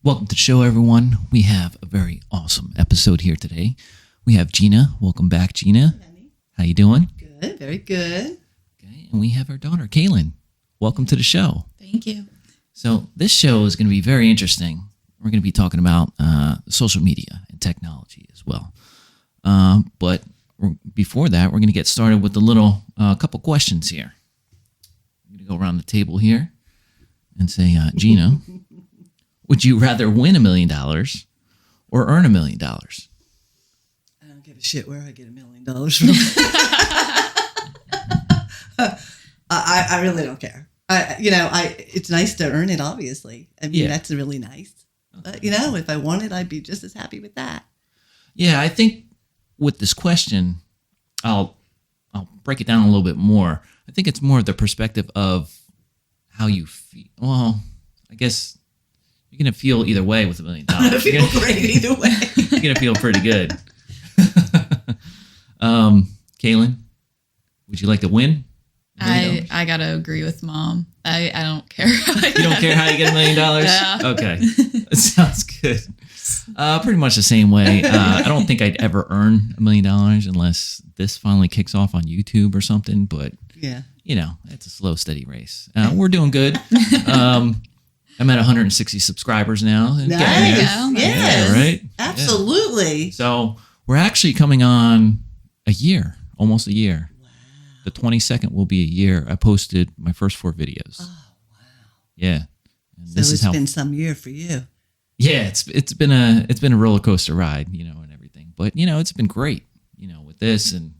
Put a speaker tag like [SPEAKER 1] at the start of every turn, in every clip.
[SPEAKER 1] Welcome to the show, everyone. We have a very awesome episode here today. We have Gina. Welcome back, Gina. How you doing?
[SPEAKER 2] Good, very good.
[SPEAKER 1] Okay, and we have our daughter, Kaylin. Welcome to the show.
[SPEAKER 3] Thank you.
[SPEAKER 1] So this show is going to be very interesting. We're going to be talking about social media and technology as well. But before that, we're going to get started with a couple questions here. I'm going to go around the table here and say, Gina, would you rather win $1 million or earn $1 million?
[SPEAKER 2] I don't give a shit where I get $1 million from. I really don't care. It's nice to earn it, obviously. I mean, That's really nice. But, if I wanted, I'd be just as happy with that.
[SPEAKER 1] Yeah, I think with this question, I'll break it down a little bit more. I think it's more the perspective of how you feel. Well, I guess you're going to feel either way with $1 million.
[SPEAKER 2] I'm going to feel great either way.
[SPEAKER 1] You're going to feel pretty good. Kaylin, would you like to win?
[SPEAKER 3] I got to agree with Mom. I don't care.
[SPEAKER 1] You don't care how you get $1 million?
[SPEAKER 3] Yeah.
[SPEAKER 1] Okay. That sounds good. Pretty much the same way. I don't think I'd ever earn $1 million unless this finally kicks off on YouTube or something. But, it's a slow, steady race. We're doing good. I'm at 160 subscribers now.
[SPEAKER 2] Nice.
[SPEAKER 3] Yes.
[SPEAKER 1] Yeah, right?
[SPEAKER 2] Absolutely.
[SPEAKER 1] Yeah. So we're actually coming on almost a year.
[SPEAKER 2] Wow.
[SPEAKER 1] The 22nd will be a year. I posted my first 4 videos.
[SPEAKER 2] Oh, wow.
[SPEAKER 1] Yeah. And
[SPEAKER 2] So it's been some year for you.
[SPEAKER 1] Yeah, it's been a roller coaster ride, and everything. But, it's been great, with this and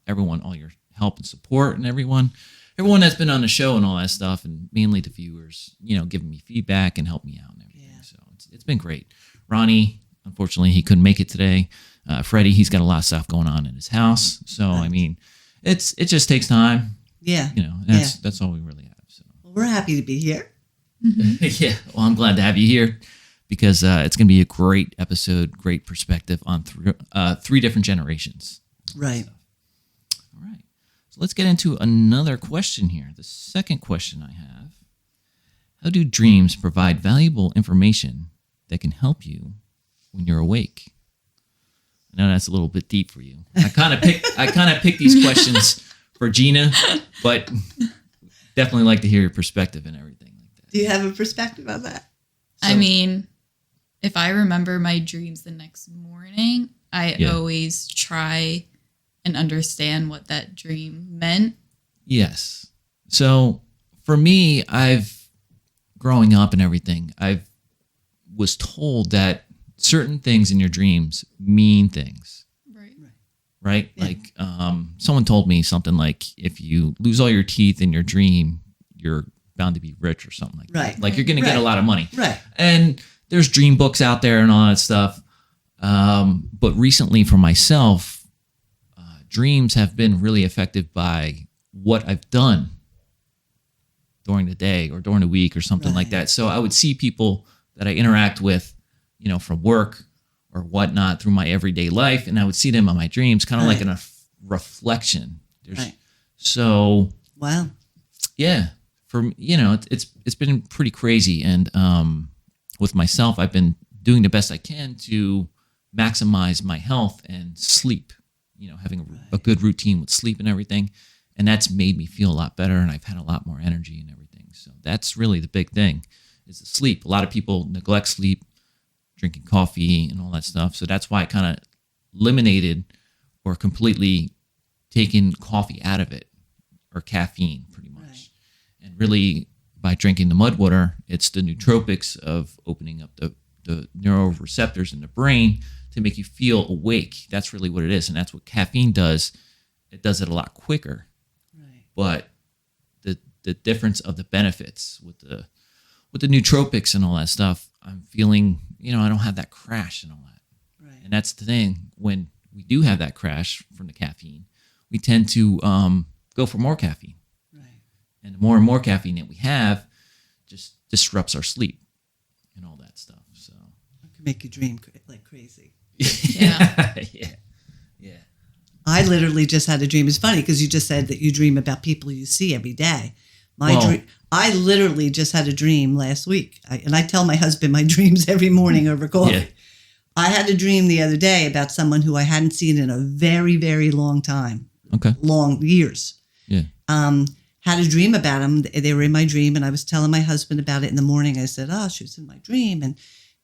[SPEAKER 1] everyone, all your help and support and everyone that's been on the show and all that stuff, and mainly the viewers, giving me feedback and helping me out and everything. Yeah. So it's been great. Ronnie, unfortunately, he couldn't make it today. Freddie, he's got a lot of stuff going on in his house. So, I mean, it just takes time.
[SPEAKER 2] Yeah.
[SPEAKER 1] That's all we really have. So
[SPEAKER 2] well, we're happy to be here.
[SPEAKER 1] Yeah. Well, I'm glad to have you here because it's going to be a great episode, great perspective on 3 different generations.
[SPEAKER 2] Right.
[SPEAKER 1] All right. So let's get into another question here. The second question I have: how do dreams provide valuable information that can help you when you're awake? I know that's a little bit deep for you. I kind of picked these questions for Gina, but definitely like to hear your perspective and everything like that.
[SPEAKER 2] Do you have a perspective on that?
[SPEAKER 3] I mean, if I remember my dreams the next morning, I always try and understand what that dream meant.
[SPEAKER 1] Yes. So for me, growing up and everything, I was told that certain things in your dreams mean things. Right? Yeah. Like someone told me something like, if you lose all your teeth in your dream, you're bound to be rich or something like that. Like you're going to get a lot of money.
[SPEAKER 2] Right.
[SPEAKER 1] And there's dream books out there and all that stuff. But recently for myself, dreams have been really affected by what I've done during the day or during the week or something like that. So I would see people that I interact with, from work or whatnot through my everyday life, and I would see them in my dreams, kind of like in a reflection. So
[SPEAKER 2] wow,
[SPEAKER 1] yeah, it's been pretty crazy, and with myself, I've been doing the best I can to maximize my health and sleep. Having a good routine with sleep and everything, and that's made me feel a lot better, and I've had a lot more energy and everything. So that's really the big thing, is the sleep. A lot of people neglect sleep, drinking coffee and all that stuff. So that's why I kind of eliminated or completely taken coffee out of it, or caffeine pretty much. Right. And really by drinking the mud water, it's the nootropics of opening up the neuroreceptors in the brain to make you feel awake. That's really what it is. And that's what caffeine does. It does it a lot quicker. Right. But the difference of the benefits with the nootropics and all that stuff, I'm feeling, I don't have that crash and all that. Right. And that's the thing. When we do have that crash from the caffeine, we tend to go for more caffeine. Right. And the more and more caffeine that we have just disrupts our sleep and all that stuff. So
[SPEAKER 2] it can make you dream like crazy.
[SPEAKER 1] Yeah. Yeah.
[SPEAKER 2] I literally just had a dream. It's funny because you just said that you dream about people you see every day. I literally just had a dream last week. And I tell my husband my dreams every morning over coffee.
[SPEAKER 1] Yeah.
[SPEAKER 2] I had a dream the other day about someone who I hadn't seen in a very, very long time.
[SPEAKER 1] Okay.
[SPEAKER 2] Long years.
[SPEAKER 1] Yeah.
[SPEAKER 2] Had a dream about them. They were in my dream, and I was telling my husband about it in the morning. I said, "Oh, she was in my dream," and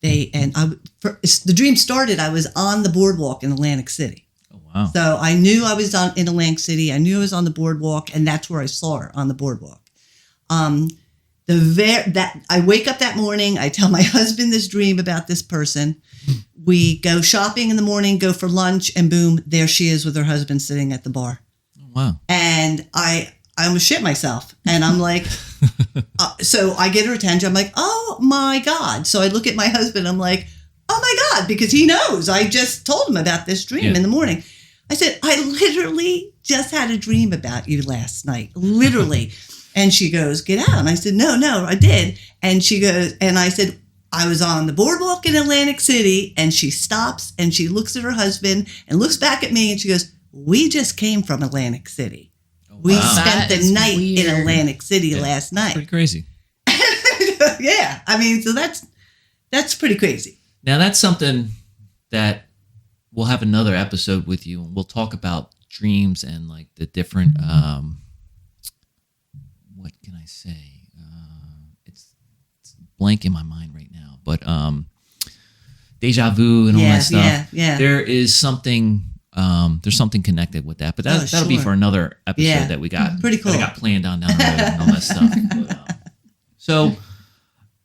[SPEAKER 2] the dream started. I was on the boardwalk in Atlantic City.
[SPEAKER 1] Oh wow!
[SPEAKER 2] So I knew I was in Atlantic City. I knew I was on the boardwalk, and that's where I saw her, on the boardwalk. I wake up that morning. I tell my husband this dream about this person. We go shopping in the morning, go for lunch, and boom, there she is with her husband sitting at the bar.
[SPEAKER 1] Oh, wow!
[SPEAKER 2] And I almost shit myself. And I'm like, so I get her attention. I'm like, oh my God. So I look at my husband. I'm like, oh my God, because he knows. I just told him about this dream in the morning. I said, I literally just had a dream about you last night. Literally. And she goes, get out. And I said, no, I did. And she goes, and I said, I was on the boardwalk in Atlantic City. And she stops and she looks at her husband and looks back at me and she goes, we just came from Atlantic City. We spent the night in Atlantic City last night.
[SPEAKER 1] Pretty crazy.
[SPEAKER 2] Yeah. I mean, so that's pretty crazy.
[SPEAKER 1] Now, that's something that we'll have another episode with you, and we'll talk about dreams and like the different, what can I say? It's blank in my mind right now, but deja vu and all that stuff.
[SPEAKER 2] Yeah.
[SPEAKER 1] There is something... there's something connected with that, but that'll be for another episode that we got.
[SPEAKER 2] Pretty cool.
[SPEAKER 1] That I got planned on down the road and all that stuff.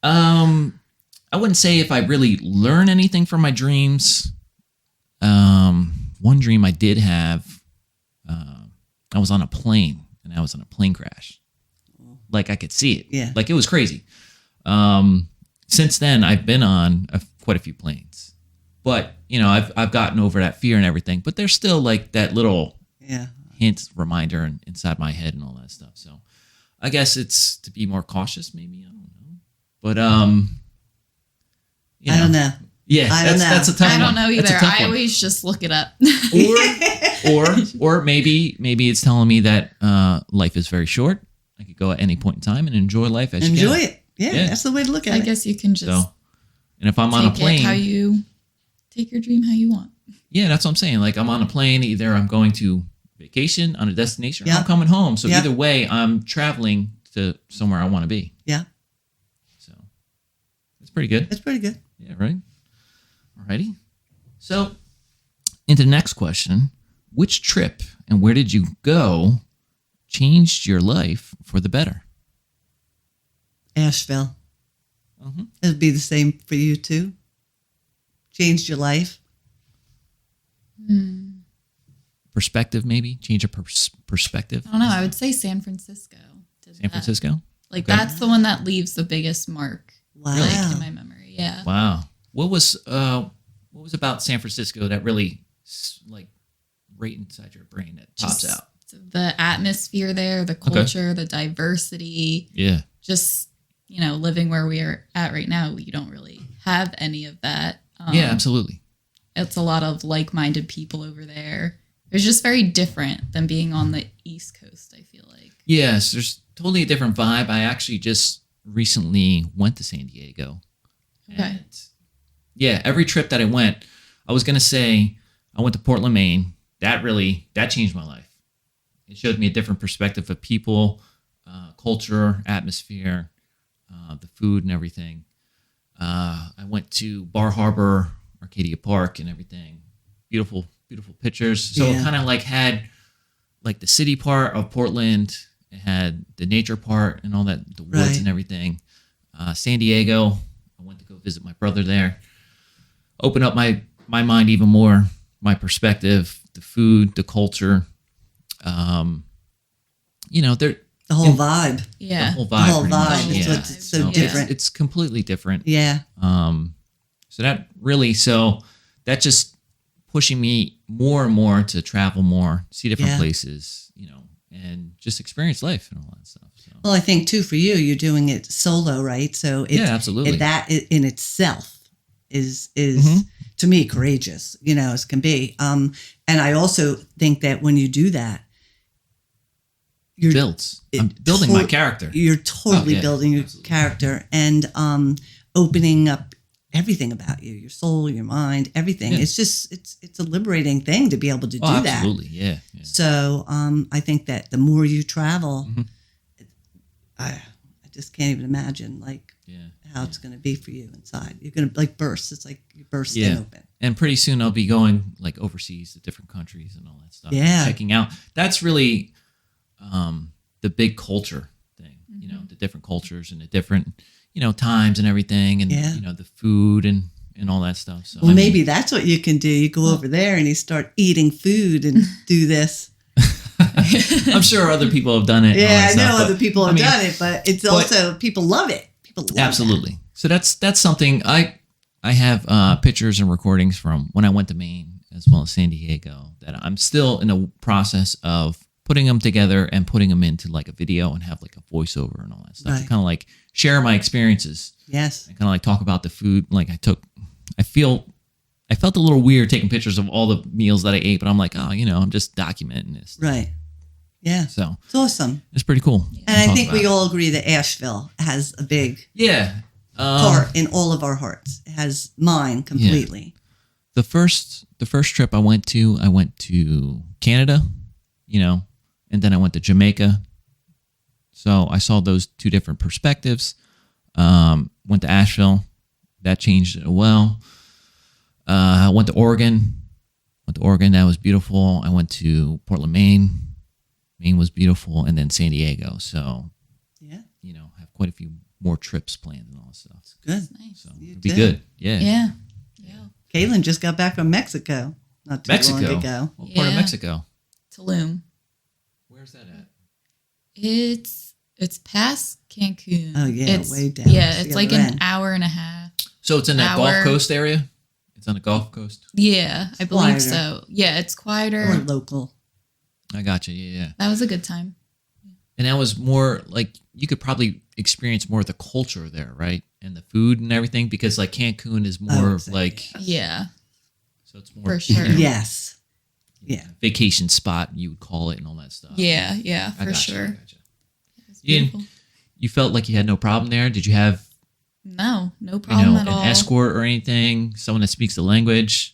[SPEAKER 1] But, I wouldn't say if I really learn anything from my dreams. One dream I did have, I was on a plane and I was in a plane crash. Like I could see it.
[SPEAKER 2] Yeah.
[SPEAKER 1] Like it was crazy. Since then, I've been on quite a few planes. But, I've gotten over that fear and everything. But there's still like that little hint, reminder inside my head and all that stuff. So I guess it's to be more cautious, maybe. I don't know. But,
[SPEAKER 2] I don't know.
[SPEAKER 1] Yeah, that's a tough one.
[SPEAKER 3] I don't know either. I
[SPEAKER 1] one.
[SPEAKER 3] always just look it up.
[SPEAKER 1] or maybe it's telling me that life is very short. I could go at any point in time and enjoy life as you can.
[SPEAKER 2] Enjoy it. Yeah, that's the way to look at it.
[SPEAKER 3] I guess you can just
[SPEAKER 1] and if I'm on a plane,
[SPEAKER 3] how you take your dream how you want.
[SPEAKER 1] Yeah, that's what I'm saying. Like I'm on a plane, either I'm going to vacation on a destination or I'm coming home. So either way, I'm traveling to somewhere I want to be.
[SPEAKER 2] Yeah.
[SPEAKER 1] So that's pretty good.
[SPEAKER 2] That's pretty good.
[SPEAKER 1] Yeah, right? Alrighty. So into the next question, which trip and where did you go changed your life for the better?
[SPEAKER 2] Asheville. It'd be the same for you too. Changed your life.
[SPEAKER 1] Perspective, maybe change your perspective.
[SPEAKER 3] I don't know. I would say San Francisco.
[SPEAKER 1] San Francisco.
[SPEAKER 3] Like that's the one that leaves the biggest mark.
[SPEAKER 2] Wow.
[SPEAKER 3] Like in my memory. Yeah.
[SPEAKER 1] Wow. What was about San Francisco that really like right inside your brain that pops out?
[SPEAKER 3] The atmosphere there, the culture, the diversity.
[SPEAKER 1] Yeah.
[SPEAKER 3] Just, living where we are at right now, you don't really have any of that.
[SPEAKER 1] Yeah, absolutely.
[SPEAKER 3] It's a lot of like-minded people over there. It's just very different than being on the East Coast, I feel like.
[SPEAKER 1] Yes, there's totally a different vibe. I actually just recently went to San Diego.
[SPEAKER 3] Okay.
[SPEAKER 1] And yeah, every trip that I went, I was going to say I went to Portland, Maine. That changed my life. It showed me a different perspective of people, culture, atmosphere, the food and everything. I went to Bar Harbor, Arcadia Park and everything. Beautiful, beautiful pictures. So it kind of like had like the city part of Portland. It had the nature part and all that, the woods and everything. San Diego, I went to go visit my brother there. Open up my mind even more, my perspective, the food, the culture.
[SPEAKER 2] The whole vibe.
[SPEAKER 3] Yeah.
[SPEAKER 1] The whole vibe.
[SPEAKER 2] Is what's so different.
[SPEAKER 1] It's completely different.
[SPEAKER 2] Yeah.
[SPEAKER 1] So that just pushing me more and more to travel more, see different places, and just experience life and all that stuff. So.
[SPEAKER 2] Well, I think too for you, you're doing it solo, right? So
[SPEAKER 1] absolutely.
[SPEAKER 2] That in itself is to me courageous, as can be. And I also think that when you do that,
[SPEAKER 1] builds. I'm building my character.
[SPEAKER 2] You're totally building your
[SPEAKER 1] Absolutely.
[SPEAKER 2] character and opening up everything about you, your soul, your mind, everything.
[SPEAKER 1] Yeah.
[SPEAKER 2] It's just it's a liberating thing to be able to do that.
[SPEAKER 1] Absolutely, yeah.
[SPEAKER 2] So I think that the more you travel,
[SPEAKER 1] Mhm.
[SPEAKER 2] I just can't even imagine how it's going to be for you inside. You're going to burst. It's like you're bursting open.
[SPEAKER 1] And pretty soon I'll be going overseas to different countries and all that stuff.
[SPEAKER 2] Yeah.
[SPEAKER 1] Checking out. That's really the big culture thing, the different cultures and the different, times and everything and, the food and all that stuff. So
[SPEAKER 2] Well, maybe that's what you can do. You go over there and you start eating food and do this.
[SPEAKER 1] I'm sure other people have done it. and all
[SPEAKER 2] Yeah,
[SPEAKER 1] that
[SPEAKER 2] I know
[SPEAKER 1] stuff,
[SPEAKER 2] other
[SPEAKER 1] but,
[SPEAKER 2] people have
[SPEAKER 1] I mean,
[SPEAKER 2] done it, but it's also people love it. People love
[SPEAKER 1] absolutely. So that's something I have pictures and recordings from when I went to Maine as well as San Diego that I'm still in a process of putting them together and putting them into a video and have a voiceover and all that stuff to kind of share my experiences.
[SPEAKER 2] Yes.
[SPEAKER 1] And kind of talk about the food. I felt a little weird taking pictures of all the meals that I ate, but I'm I'm just documenting this.
[SPEAKER 2] Right. Yeah.
[SPEAKER 1] So
[SPEAKER 2] it's awesome.
[SPEAKER 1] it's pretty cool.
[SPEAKER 2] And I think we all agree that Asheville has a big part in all of our hearts. It has mine completely.
[SPEAKER 1] The first trip I went to Canada, and then I went to Jamaica. So I saw those two different perspectives. Went to Asheville. That changed it well. I went to Oregon. That was beautiful. I went to Portland, Maine. Maine was beautiful. And then San Diego. So, have quite a few more trips planned and all that stuff.
[SPEAKER 2] Good.
[SPEAKER 3] That's nice.
[SPEAKER 1] So it'd be good. Yeah.
[SPEAKER 3] Yeah.
[SPEAKER 2] Caitlin just got back from Mexico not too long ago.
[SPEAKER 1] What part of Mexico?
[SPEAKER 3] Tulum.
[SPEAKER 1] Where's that at?
[SPEAKER 3] It's past Cancun.
[SPEAKER 2] Oh, yeah,
[SPEAKER 3] It's,
[SPEAKER 2] way down.
[SPEAKER 3] Yeah,
[SPEAKER 2] It's
[SPEAKER 3] it's
[SPEAKER 2] the
[SPEAKER 3] like
[SPEAKER 2] other
[SPEAKER 3] an
[SPEAKER 2] end.
[SPEAKER 3] hour and a half.
[SPEAKER 1] So it's in that Gulf
[SPEAKER 3] Hour.
[SPEAKER 1] Coast area? It's on the Gulf Coast?
[SPEAKER 3] Yeah, I believe
[SPEAKER 2] quieter.
[SPEAKER 3] so. Yeah, it's
[SPEAKER 2] Or
[SPEAKER 3] quieter.
[SPEAKER 2] local.
[SPEAKER 1] I gotcha. Yeah.
[SPEAKER 3] That was a good time.
[SPEAKER 1] And that was more you could probably experience more of the culture there, right? And the food and everything, because Cancun is more of
[SPEAKER 3] Yeah,
[SPEAKER 1] so it's more
[SPEAKER 3] for sure.
[SPEAKER 2] Yes. Yeah.
[SPEAKER 1] vacation spot you would call it and all that stuff.
[SPEAKER 3] Yeah,
[SPEAKER 1] I
[SPEAKER 3] for
[SPEAKER 1] gotcha,
[SPEAKER 3] sure.
[SPEAKER 1] I gotcha.
[SPEAKER 3] It's
[SPEAKER 1] You didn't-
[SPEAKER 3] beautiful.
[SPEAKER 1] You felt like you had no problem there? Did you have
[SPEAKER 3] No problem at
[SPEAKER 1] an
[SPEAKER 3] all.
[SPEAKER 1] escort or anything? Someone that speaks the language?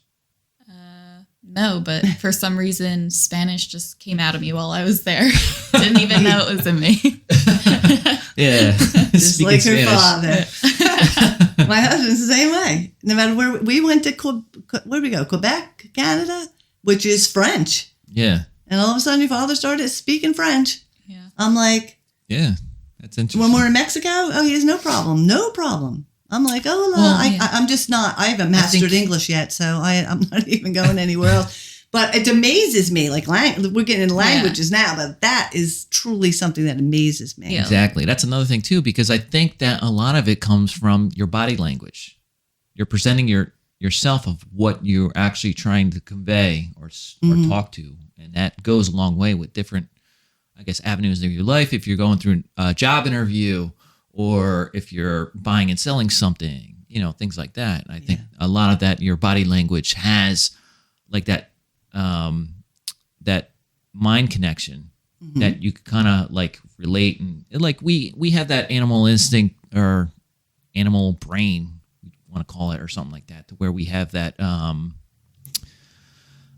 [SPEAKER 3] No, but for some reason, Spanish just came out of me while I was there. Didn't even know it was in me.
[SPEAKER 1] Yeah.
[SPEAKER 2] Just
[SPEAKER 1] Speaking
[SPEAKER 2] like her
[SPEAKER 1] Spanish.
[SPEAKER 2] father. My husband's the same way. No matter where we went to, where did we go? Quebec, Canada, which is French.
[SPEAKER 1] Yeah.
[SPEAKER 2] And all of a sudden your father started speaking French.
[SPEAKER 3] Yeah.
[SPEAKER 2] I'm like,
[SPEAKER 1] Yeah. That's interesting.
[SPEAKER 2] when we're in Mexico, oh, he has no problem. No problem. I'm like, oh, no,
[SPEAKER 3] Well, yeah.
[SPEAKER 2] I'm just not. I haven't mastered English yet, so I'm not even going anywhere else. But it amazes me. We're getting into languages now, but that is truly something that amazes me.
[SPEAKER 3] Yeah.
[SPEAKER 1] Exactly. That's another thing too, because I think that a lot of it comes from your body language. You're presenting yourself of what you're actually trying to convey or talk to, and that goes a long way with different, I guess, avenues of your life. If you're going through a job interview, or if you're buying and selling something, things like that. And I think a lot of that, your body language has that that mind connection that you kind of relate, and we have that animal instinct or animal brain, we want to call it, or something like that, to where we have that I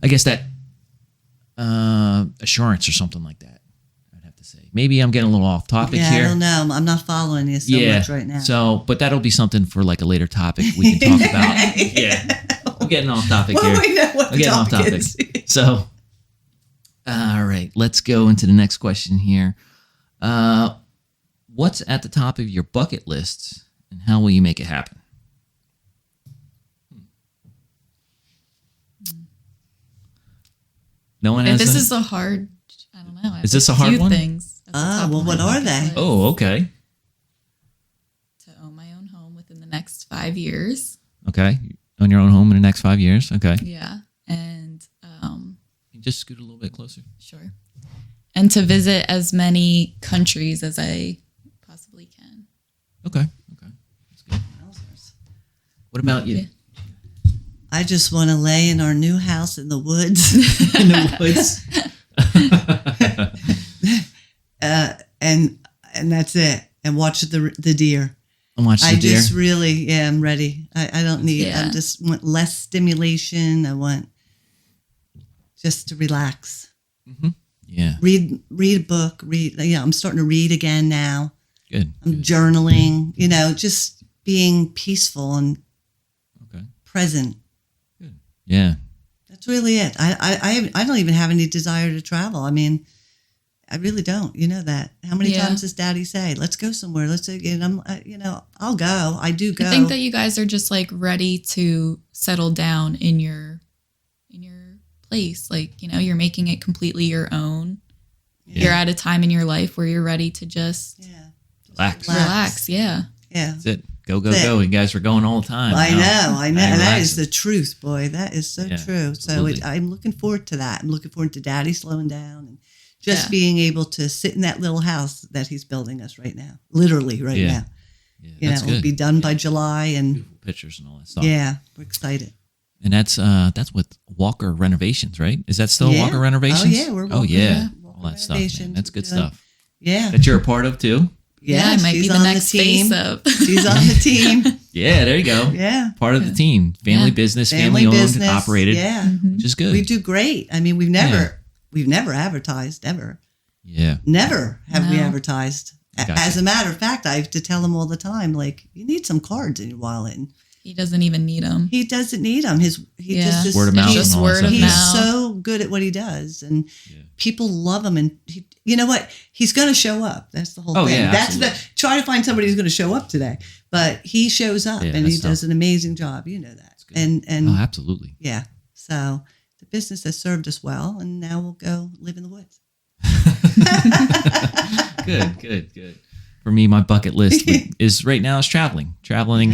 [SPEAKER 1] guess that assurance or something like that. I'd have to say. Maybe I'm getting a little off topic
[SPEAKER 2] Yeah,
[SPEAKER 1] here.
[SPEAKER 2] I don't know. I'm not following you so much right now.
[SPEAKER 1] So, but that'll be something for a later topic we can talk about. Yeah. I'm getting off topic
[SPEAKER 2] Well,
[SPEAKER 1] here.
[SPEAKER 2] we know what
[SPEAKER 1] I'm
[SPEAKER 2] the
[SPEAKER 1] getting off
[SPEAKER 2] topic
[SPEAKER 1] topic.
[SPEAKER 2] is.
[SPEAKER 1] So, all right, let's go into the next question here. What's at the top of your bucket list, and how will you make it happen? No one has
[SPEAKER 3] This
[SPEAKER 1] that?
[SPEAKER 3] is a hard. I don't know. I have
[SPEAKER 1] Is this a hard
[SPEAKER 3] few
[SPEAKER 1] one?
[SPEAKER 3] Things at the top
[SPEAKER 2] well,
[SPEAKER 3] of my
[SPEAKER 2] what are
[SPEAKER 3] bucket
[SPEAKER 2] they?
[SPEAKER 3] list.
[SPEAKER 1] Oh, okay.
[SPEAKER 3] To own my own home within the next 5 years.
[SPEAKER 1] Okay. On your own home in the next 5 years. Okay.
[SPEAKER 3] Yeah, and
[SPEAKER 1] Can you just scoot a little bit closer?
[SPEAKER 3] sure, and to visit as many countries as I possibly can.
[SPEAKER 1] Okay. Okay. That's good. What about you?
[SPEAKER 3] Yeah.
[SPEAKER 2] I just want to lay in our new house in the woods.
[SPEAKER 1] In the woods.
[SPEAKER 2] and that's it. And watch the deer.
[SPEAKER 1] And watch the
[SPEAKER 2] I
[SPEAKER 1] deer.
[SPEAKER 2] just really, I'm ready. I don't need.
[SPEAKER 3] Yeah.
[SPEAKER 2] I just want less stimulation. I want just to relax.
[SPEAKER 1] Mm-hmm. Yeah.
[SPEAKER 2] Read a book. I'm starting to read again now.
[SPEAKER 1] Good.
[SPEAKER 2] I'm journaling. Just being peaceful and present.
[SPEAKER 1] Good. Yeah.
[SPEAKER 2] That's really it. I don't even have any desire to travel. I mean, I really don't. You know that. How many times does Daddy say, "Let's go somewhere"? Let's go. And I'll go. I do go.
[SPEAKER 3] I think that you guys are just like ready to settle down in your place. Like, you're making it completely your own.
[SPEAKER 1] Yeah.
[SPEAKER 3] You're at a time in your life where you're ready to just
[SPEAKER 1] relax.
[SPEAKER 3] Yeah.
[SPEAKER 1] That's it. Go. You guys are going all the time.
[SPEAKER 2] I know. And that
[SPEAKER 1] relaxing.
[SPEAKER 2] is the truth, boy. That is so true. So I'm looking forward to that. I'm looking forward to Daddy slowing down and just being able to sit in that little house that he's building us right now. Literally now.
[SPEAKER 1] Yeah,
[SPEAKER 2] It'll be done by July, and
[SPEAKER 1] beautiful pictures and all that stuff.
[SPEAKER 2] Yeah, we're excited.
[SPEAKER 1] And that's with Walker Renovations, right? Is that still Walker Renovations?
[SPEAKER 2] Oh yeah, we're Walker.
[SPEAKER 1] All that stuff, man. That's good stuff.
[SPEAKER 2] Yeah,
[SPEAKER 1] that you're a part of too.
[SPEAKER 3] Yeah, I might be the next face up.
[SPEAKER 2] She's on the team.
[SPEAKER 1] Yeah, there you go.
[SPEAKER 2] Yeah,
[SPEAKER 1] part of the team. Family business, family owned, operated.
[SPEAKER 2] Yeah,
[SPEAKER 1] which is good.
[SPEAKER 2] We do great. I mean, we've never advertised ever.
[SPEAKER 1] Yeah,
[SPEAKER 2] never have we advertised.
[SPEAKER 1] Gotcha.
[SPEAKER 2] As a matter of fact, I have to tell him all the time, like, you need some cards in your wallet. And
[SPEAKER 3] he doesn't even need them.
[SPEAKER 2] He doesn't need them. Just
[SPEAKER 1] word of mouth.
[SPEAKER 3] Just word of
[SPEAKER 2] he's
[SPEAKER 3] mouth.
[SPEAKER 2] so good at what he does, and people love him. And you know what? He's going to show up. That's the whole thing.
[SPEAKER 1] Yeah,
[SPEAKER 2] that's try to find somebody who's going to show up today, but he shows up and he does an amazing job. You know that. And
[SPEAKER 1] absolutely.
[SPEAKER 2] Yeah. So the business has served us well, and now we'll go live in the woods.
[SPEAKER 1] Good. For me, my bucket list is right now is traveling,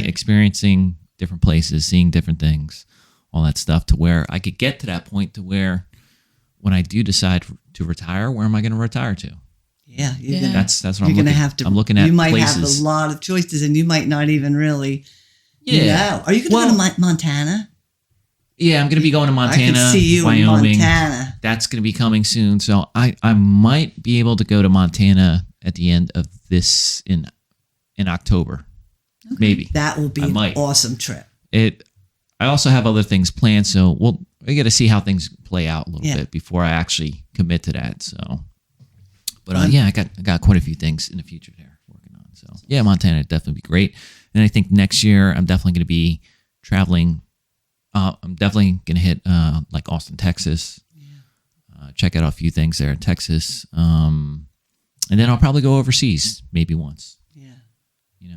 [SPEAKER 1] experiencing different places, seeing different things, all that stuff, to where I could get to that point to where when I do decide to retire, where am I going to retire to?
[SPEAKER 2] Yeah,
[SPEAKER 1] that's what
[SPEAKER 2] you're
[SPEAKER 1] I'm
[SPEAKER 2] going to
[SPEAKER 1] looking.
[SPEAKER 2] have to.
[SPEAKER 1] I'm looking at.
[SPEAKER 2] You might
[SPEAKER 1] places.
[SPEAKER 2] have a lot of choices, and you might not even really.
[SPEAKER 1] Yeah.
[SPEAKER 2] Know. Are you going to go to Montana?
[SPEAKER 1] Yeah, I'm going to be going to Montana,
[SPEAKER 2] I can see you
[SPEAKER 1] Wyoming.
[SPEAKER 2] in Montana. That's
[SPEAKER 1] going to be coming soon. So I might be able to go to Montana at the end of this in October. Okay. Maybe.
[SPEAKER 2] That will be an awesome trip.
[SPEAKER 1] I also have other things planned, so we got to see how things play out a little bit before I actually commit to that. So, but I got quite a few things in the future there working on. So yeah, Montana would definitely be great. And I think next year I'm definitely going to be traveling. I'm definitely going to hit like Austin, Texas. Check out a few things there in Texas. And then I'll probably go overseas maybe once. Yeah.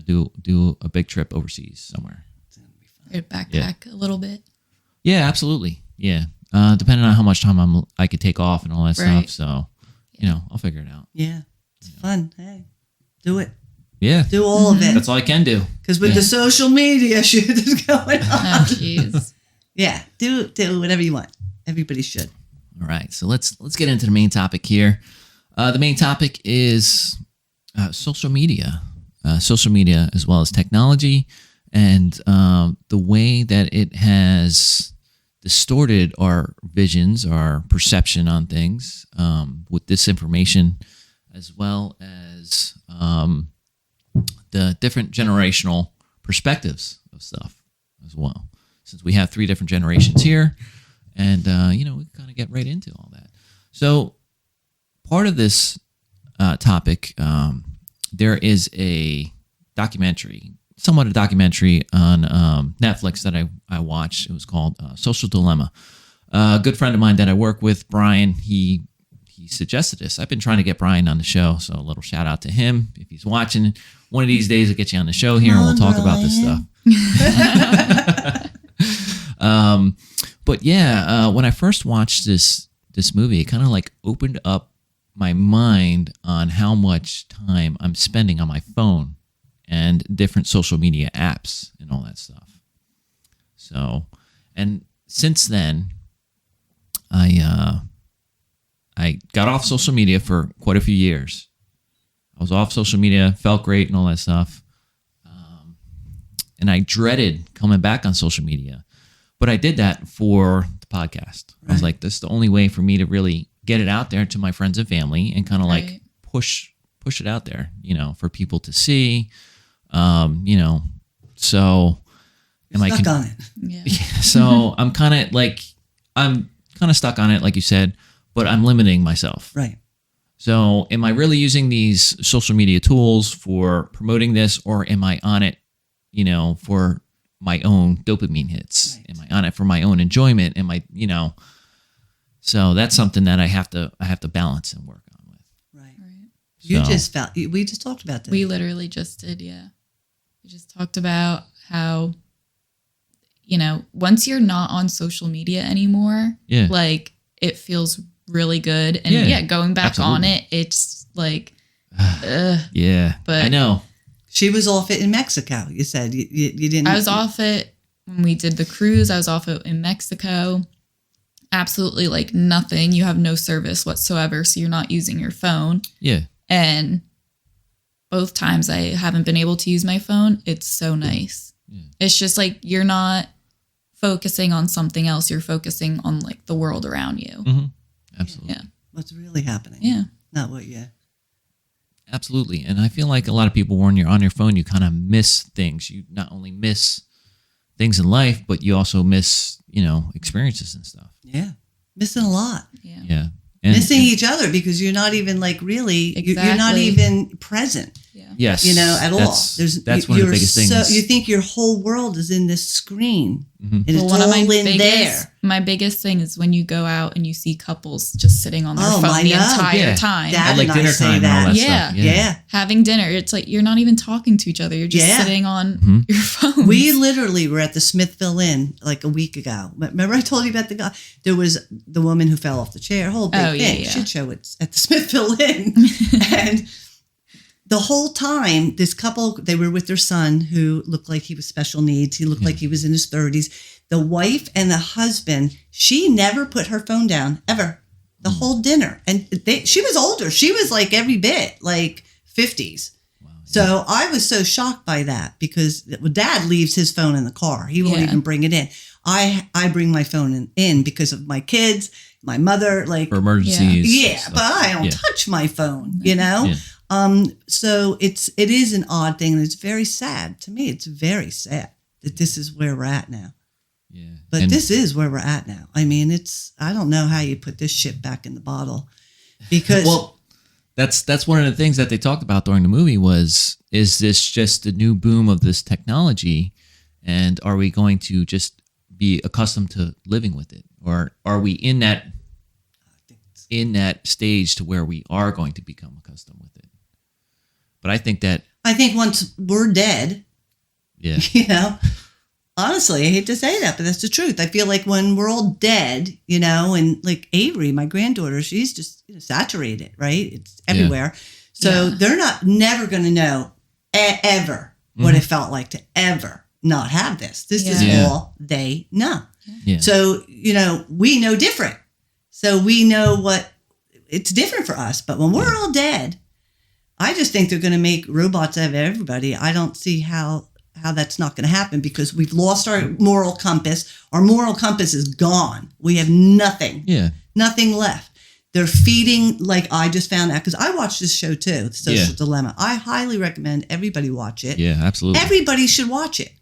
[SPEAKER 1] Do a big trip overseas somewhere.
[SPEAKER 3] Backpack a little bit.
[SPEAKER 1] Yeah, absolutely. Yeah. Depending on how much time I could take off and all that stuff. So, I'll figure it out.
[SPEAKER 2] Yeah. It's fun. Hey, do it.
[SPEAKER 1] Yeah.
[SPEAKER 2] Do all of it.
[SPEAKER 1] That's all I can do.
[SPEAKER 2] Because with the social media shit that's going on.
[SPEAKER 3] Oh, jeez.
[SPEAKER 2] Yeah. Do whatever you want. Everybody should.
[SPEAKER 1] All right. So let's get into the main topic here. The main topic is social media. Social media as well as technology. And the way that it has distorted our visions, our perception on things with disinformation, as well as the different generational perspectives of stuff as well. Since we have 3 different generations here, and we kind of get right into all that. So part of this topic, there is a documentary. Somewhat a documentary on Netflix that I watched. It was called Social Dilemma. A good friend of mine that I work with, Brian, he suggested this. I've been trying to get Brian on the show, so a little shout out to him if he's watching. One of these days I'll get you on the show here and we'll talk about this stuff. But yeah, when I first watched this movie, it kind of like opened up my mind on how much time I'm spending on my phone and different social media apps and all that stuff. So, and since then, I got off social media for quite a few years. I was off social media, felt great and all that stuff. And I dreaded coming back on social media. But I did that for the podcast. Right. I was like, this is the only way for me to really get it out there to my friends and family and kind of like push push it out there, for people to see. So am
[SPEAKER 2] Stuck on it.
[SPEAKER 3] Yeah.
[SPEAKER 1] So I'm kind of stuck on it, like you said, but I'm limiting myself.
[SPEAKER 2] Right.
[SPEAKER 1] So am I really using these social media tools for promoting this, or am I on it, for my own dopamine hits?
[SPEAKER 2] Right.
[SPEAKER 1] Am I on it for my own enjoyment? Am I, so that's something that I have to balance and work on with.
[SPEAKER 2] Right.
[SPEAKER 3] Right.
[SPEAKER 2] We just talked about that.
[SPEAKER 3] We literally just did, yeah. We just talked about how, once you're not on social media anymore,
[SPEAKER 1] Yeah.
[SPEAKER 3] like it feels really good. And going back
[SPEAKER 1] absolutely.
[SPEAKER 3] on it, it's like,
[SPEAKER 1] Yeah,
[SPEAKER 3] but
[SPEAKER 1] I know.
[SPEAKER 2] She was off it in Mexico. You said you didn't.
[SPEAKER 3] I was off it when we did the cruise. I was off it in Mexico. Absolutely like nothing. You have no service whatsoever. So you're not using your phone.
[SPEAKER 1] Yeah.
[SPEAKER 3] And both times I haven't been able to use my phone. It's so nice.
[SPEAKER 1] Yeah.
[SPEAKER 3] It's just like you're not focusing on something else. You're focusing on like the world around you.
[SPEAKER 1] Mm-hmm. Absolutely.
[SPEAKER 3] Yeah.
[SPEAKER 2] What's really happening?
[SPEAKER 3] Yeah.
[SPEAKER 2] Not what you.
[SPEAKER 1] Absolutely. And I feel like a lot of people, when you're on your phone, you kind of miss things. You not only miss things in life, but you also miss, experiences and stuff.
[SPEAKER 2] Yeah. Missing a lot.
[SPEAKER 3] Yeah.
[SPEAKER 1] Yeah.
[SPEAKER 2] Missing each other because you're not even like really, you're not
[SPEAKER 3] Exactly.
[SPEAKER 2] even present,
[SPEAKER 3] Yeah.
[SPEAKER 1] Yes.
[SPEAKER 2] at all.
[SPEAKER 1] That's one of the biggest things.
[SPEAKER 2] You think your whole world is in this screen and it's
[SPEAKER 3] One of
[SPEAKER 2] all in there.
[SPEAKER 3] my biggest thing is when you go out and you see couples just sitting on their
[SPEAKER 2] Oh,
[SPEAKER 3] phone
[SPEAKER 2] I
[SPEAKER 3] the
[SPEAKER 2] know.
[SPEAKER 3] entire
[SPEAKER 1] Yeah.
[SPEAKER 3] time.
[SPEAKER 2] Dad
[SPEAKER 1] At like
[SPEAKER 2] and I
[SPEAKER 1] dinner
[SPEAKER 2] say
[SPEAKER 1] time and
[SPEAKER 2] that.
[SPEAKER 1] all that
[SPEAKER 3] Yeah.
[SPEAKER 1] stuff.
[SPEAKER 2] Yeah.
[SPEAKER 3] Having dinner, it's like you're not even talking to each other. You're just
[SPEAKER 2] Yeah.
[SPEAKER 3] sitting on
[SPEAKER 1] Mm-hmm.
[SPEAKER 3] your phone.
[SPEAKER 2] We literally were at the Smithville Inn like a week ago. Remember I told you about the guy? There was the woman who fell off the chair, whole big
[SPEAKER 3] Oh, yeah,
[SPEAKER 2] thing.
[SPEAKER 3] yeah.
[SPEAKER 2] Shit show it's at the Smithville Inn. And the whole time, this couple, they were with their son who looked like he was special needs. He looked like he was in his 30s. The wife and the husband, she never put her phone down, ever. The whole dinner. And she was older. She was like every bit, like 50s.
[SPEAKER 1] Wow.
[SPEAKER 2] So I was so shocked by that because Dad leaves his phone in the car. He won't
[SPEAKER 3] Yeah.
[SPEAKER 2] even bring it in. I bring my phone in because of my kids, my mother, like
[SPEAKER 1] For emergencies.
[SPEAKER 2] yeah,
[SPEAKER 1] stuff.
[SPEAKER 2] but I don't
[SPEAKER 1] Yeah.
[SPEAKER 2] touch my phone, you know?
[SPEAKER 1] Yeah.
[SPEAKER 2] So it is an odd thing, and it's very sad to me. It's very sad that this is where we're at now.
[SPEAKER 1] Yeah.
[SPEAKER 2] But
[SPEAKER 1] And-
[SPEAKER 2] this is where we're at now. I mean, I don't know how you put this shit back in the bottle because
[SPEAKER 1] Well, that's one of the things that they talked about during the movie is this just the new boom of this technology, and are we going to just be accustomed to living with it, or are we in that stage to where we are going to become accustomed with it? But I think
[SPEAKER 2] once we're dead,
[SPEAKER 1] yeah,
[SPEAKER 2] honestly, I hate to say that, but that's the truth. I feel like when we're all dead, and like Avery, my granddaughter, she's just saturated, right? It's everywhere. So they're never going to know ever what it felt like to ever not have this. This is
[SPEAKER 1] Yeah.
[SPEAKER 2] all they know.
[SPEAKER 1] yeah,
[SPEAKER 2] So, we know different. So we know it's different for us. But when we're all dead, I just think they're going to make robots out of everybody. I don't see how that's not going to happen because we've lost our moral compass. Our moral compass is gone. We have nothing left. They're feeding, like I just found out, because I watched this show too, The Social Dilemma. I highly recommend everybody watch it.
[SPEAKER 1] yeah, absolutely.
[SPEAKER 2] Everybody should watch it.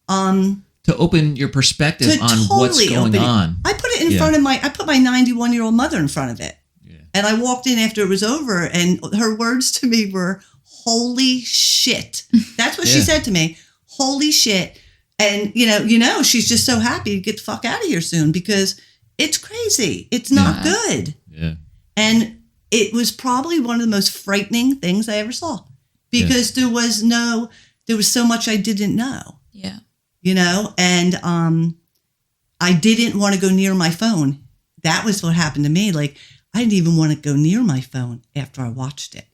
[SPEAKER 1] To open your perspective
[SPEAKER 2] To
[SPEAKER 1] on
[SPEAKER 2] totally
[SPEAKER 1] what's going
[SPEAKER 2] open it.
[SPEAKER 1] on.
[SPEAKER 2] I put it in front of I put my 91-year-old mother in front of it.
[SPEAKER 1] Yeah.
[SPEAKER 2] And I walked in after it was over, and her words to me were, "Holy shit." That's what she
[SPEAKER 1] Yeah.
[SPEAKER 2] said to me. Holy shit. And, she's just so happy to get the fuck out of here soon because it's crazy. It's not good.
[SPEAKER 1] Yeah.
[SPEAKER 2] And it was probably one of the most frightening things I ever saw because there was so much I didn't know.
[SPEAKER 3] Yeah.
[SPEAKER 2] And I didn't want to go near my phone. That was what happened to me. Like, I didn't even want to go near my phone after I watched it.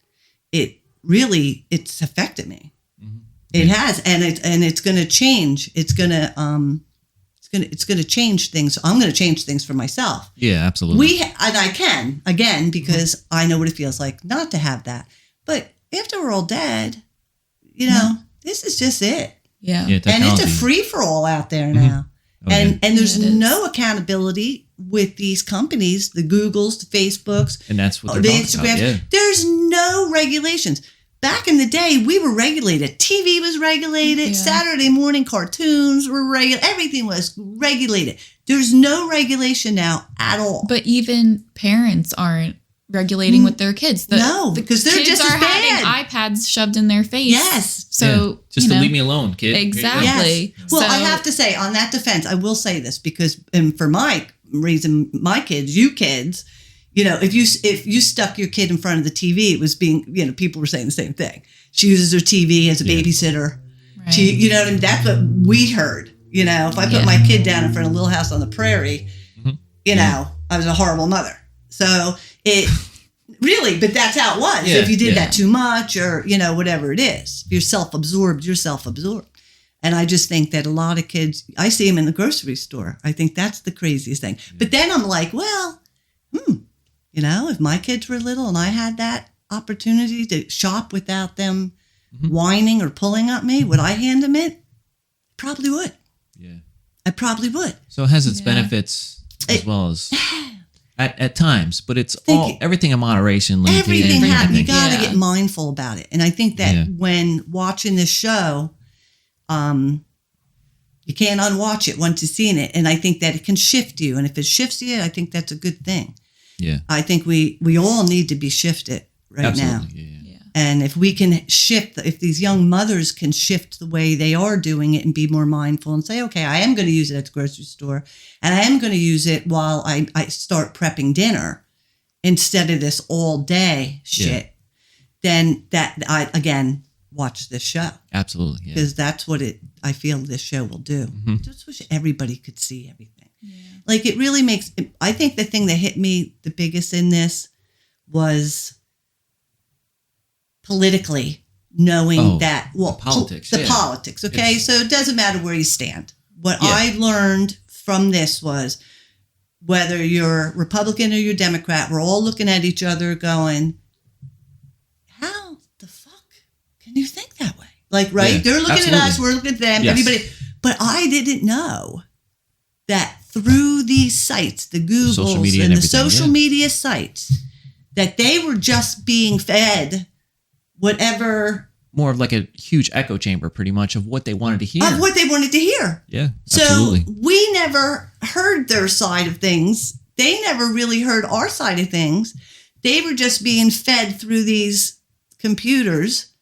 [SPEAKER 2] It's affected me.
[SPEAKER 1] Mm-hmm.
[SPEAKER 2] It has, and it's going to change. It's going to change things. I'm going to change things for myself.
[SPEAKER 1] Yeah, absolutely.
[SPEAKER 2] And I can again because I know what it feels like not to have that. But after we're all dead, this is just it.
[SPEAKER 3] Yeah.
[SPEAKER 1] Yeah,
[SPEAKER 2] And it's
[SPEAKER 1] technology.
[SPEAKER 2] a free for all out there now.
[SPEAKER 1] Oh,
[SPEAKER 2] and there's
[SPEAKER 3] Yeah, it is.
[SPEAKER 2] no accountability with these companies, the Googles, the Facebooks,
[SPEAKER 1] And that's what
[SPEAKER 2] the
[SPEAKER 1] they're talking
[SPEAKER 2] Instagrams.
[SPEAKER 1] about. Yeah.
[SPEAKER 2] There's no no regulations. Back in the day, we were regulated. TV was regulated.
[SPEAKER 3] Yeah.
[SPEAKER 2] Saturday morning cartoons were regulated. Everything was regulated. There's no regulation now at all.
[SPEAKER 3] But even parents aren't regulating with their kids.
[SPEAKER 2] No, because they're
[SPEAKER 3] kids
[SPEAKER 2] just
[SPEAKER 3] are
[SPEAKER 2] as bad.
[SPEAKER 3] having iPads shoved in their face.
[SPEAKER 2] Yes.
[SPEAKER 3] So
[SPEAKER 1] just to leave me alone, kid.
[SPEAKER 3] Exactly.
[SPEAKER 2] Yes. Well,
[SPEAKER 3] So-
[SPEAKER 2] I have to say, on that defense, I will say this because, and for my reason, my kids, you kids, if you stuck your kid in front of the TV, it was being, people were saying the same thing. She uses her TV as a babysitter.
[SPEAKER 3] Right.
[SPEAKER 2] She, what I mean? That's what we heard. If I put my kid down in front of Little House on the Prairie, I was a horrible mother. So it really, but that's how it was.
[SPEAKER 1] Yeah,
[SPEAKER 2] If you did that too much or, whatever it is, if you're self-absorbed, you're self-absorbed. And I just think that a lot of kids, I see them in the grocery store. I think that's the craziest thing. But then I'm like, well, if my kids were little and I had that opportunity to shop without them whining or pulling at me, would I hand them it? Probably would.
[SPEAKER 1] Yeah.
[SPEAKER 2] I probably would.
[SPEAKER 1] So it has its benefits as well as at times, but it's everything in moderation.
[SPEAKER 2] Everything happens. You got to
[SPEAKER 3] Yeah.
[SPEAKER 2] get mindful about it. And I think that when watching this show, you can't unwatch it once you've seen it. And I think that it can shift you. And if it shifts you, I think that's a good thing.
[SPEAKER 1] Yeah.
[SPEAKER 2] I think we all need to be shifted right now.
[SPEAKER 1] Yeah.
[SPEAKER 2] And if we can shift, if these young mothers can shift the way they are doing it and be more mindful and say, okay, I am going to use it at the grocery store and I am going to use it while I start prepping dinner instead of this all day shit, then I watch this show.
[SPEAKER 1] Absolutely. Yeah.
[SPEAKER 2] Because that's what I feel this show will do. I just wish everybody could see everything. Yeah. Like it really makes, I think the thing that hit me the biggest in this was politically knowing that,
[SPEAKER 1] the politics.
[SPEAKER 2] Politics, okay? So it doesn't matter where you stand. What I learned from this was whether you're Republican or you're Democrat, we're all looking at each other going, how the fuck can you think that way? Like, right? They're looking at us, we're looking at them, everybody. But I didn't know that through these sites, the Googles and the social media sites, that they were just being fed whatever. More
[SPEAKER 1] of like a huge echo chamber, pretty much, of what they wanted to hear.
[SPEAKER 2] Of what they wanted to hear.
[SPEAKER 1] Yeah, absolutely.
[SPEAKER 2] So we never heard their side of things. They never really heard our side of things. They were just being fed through these computers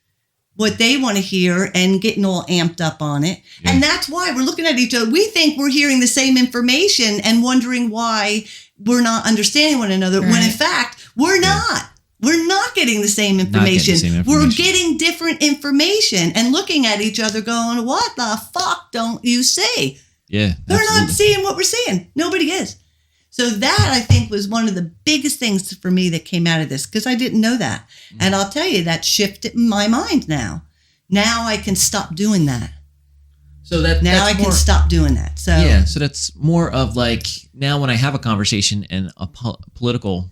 [SPEAKER 2] what they want to hear and getting all amped up on it. Yeah. And that's why we're looking at each other. We think we're hearing the same information and wondering why we're not understanding one another, when in fact, we're not. We're not getting the same information. We're getting different information and looking at each other going, what the fuck don't you see?
[SPEAKER 1] Yeah.
[SPEAKER 2] They're not seeing what we're seeing. Nobody is. So that, I think, was one of the biggest things for me that came out of this, because I didn't know that. And I'll tell you, that shifted my mind now. Now I can stop doing that.
[SPEAKER 1] So that
[SPEAKER 2] now I can stop doing that. So
[SPEAKER 1] yeah, so that's more of like, now when I have a conversation and a political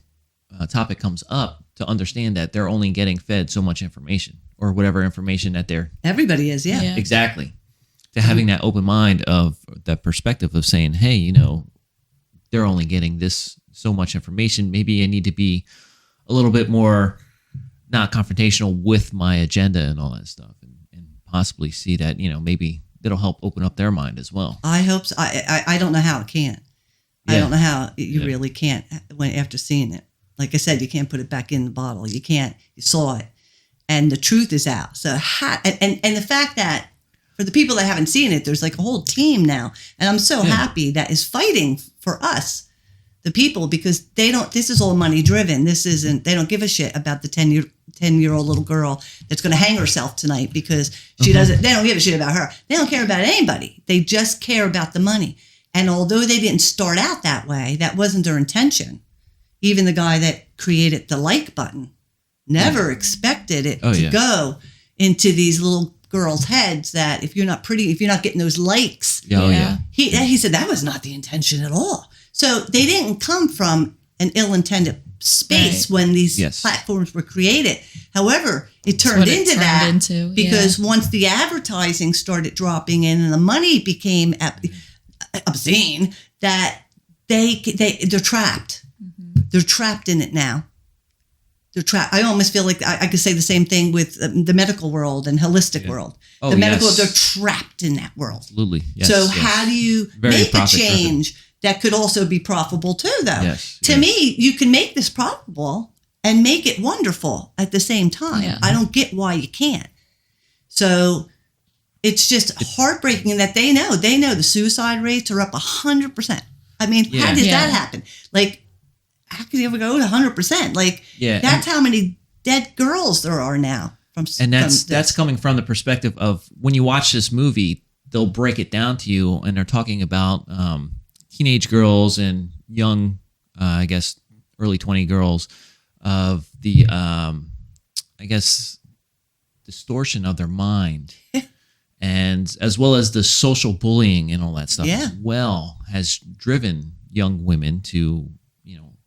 [SPEAKER 1] topic comes up, to understand that they're only getting fed so much information, or whatever information that they're...
[SPEAKER 2] Everybody is, yeah.
[SPEAKER 1] Exactly. To having that open mind of that perspective of saying, hey, they're only getting this so much information. Maybe I need to be a little bit more not confrontational with my agenda and all that stuff, and possibly see that, maybe that'll help open up their mind as well.
[SPEAKER 2] I hope so. I don't know how it can't. I don't know how you really can't after seeing it. Like I said, you can't put it back in the bottle. You can't. You saw it. And the truth is out. So, and the fact that for the people that haven't seen it, there's like a whole team now. And I'm so happy that is fighting for us, the people, because this is all money driven. They don't give a shit about the 10-year-old little girl that's going to hang herself tonight because they don't give a shit about her. They don't care about anybody. They just care about the money. And although they didn't start out that way, that wasn't their intention. Even the guy that created the like button never expected it to go into these little girls' heads that if you're not pretty, if you're not getting those likes, he said that was not the intention at all. So they didn't come from an ill-intended space when these platforms were created. However, it turned into that because once the advertising started dropping in and the money became obscene, that they're trapped. They're trapped in it now. They're trapped. I almost feel like I could say the same thing with the medical world and holistic world.
[SPEAKER 1] Oh,
[SPEAKER 2] the medical,
[SPEAKER 1] yes.
[SPEAKER 2] they're trapped in that world.
[SPEAKER 1] Absolutely. Yes,
[SPEAKER 2] So
[SPEAKER 1] yes.
[SPEAKER 2] how do you
[SPEAKER 1] Very
[SPEAKER 2] make a
[SPEAKER 1] profit-driven.
[SPEAKER 2] change that could also be profitable too, though?
[SPEAKER 1] Yes,
[SPEAKER 2] To
[SPEAKER 1] yes.
[SPEAKER 2] me, you can make this profitable and make it wonderful at the same time.
[SPEAKER 3] Yeah.
[SPEAKER 2] I don't get why you can't. So it's just heartbreaking that they know the suicide rates are up 100%. I mean,
[SPEAKER 1] Yeah.
[SPEAKER 2] how did
[SPEAKER 3] Yeah.
[SPEAKER 2] that happen? Like, how could you ever go to 100%? Like,
[SPEAKER 1] Yeah,
[SPEAKER 2] that's how many dead girls there are now.
[SPEAKER 1] And that's coming from the perspective of when you watch this movie, they'll break it down to you, and they're talking about teenage girls and young, I guess, early 20 girls of the, I guess, distortion of their mind, and as well as the social bullying and all that stuff
[SPEAKER 2] Yeah.
[SPEAKER 1] as well has driven young women to,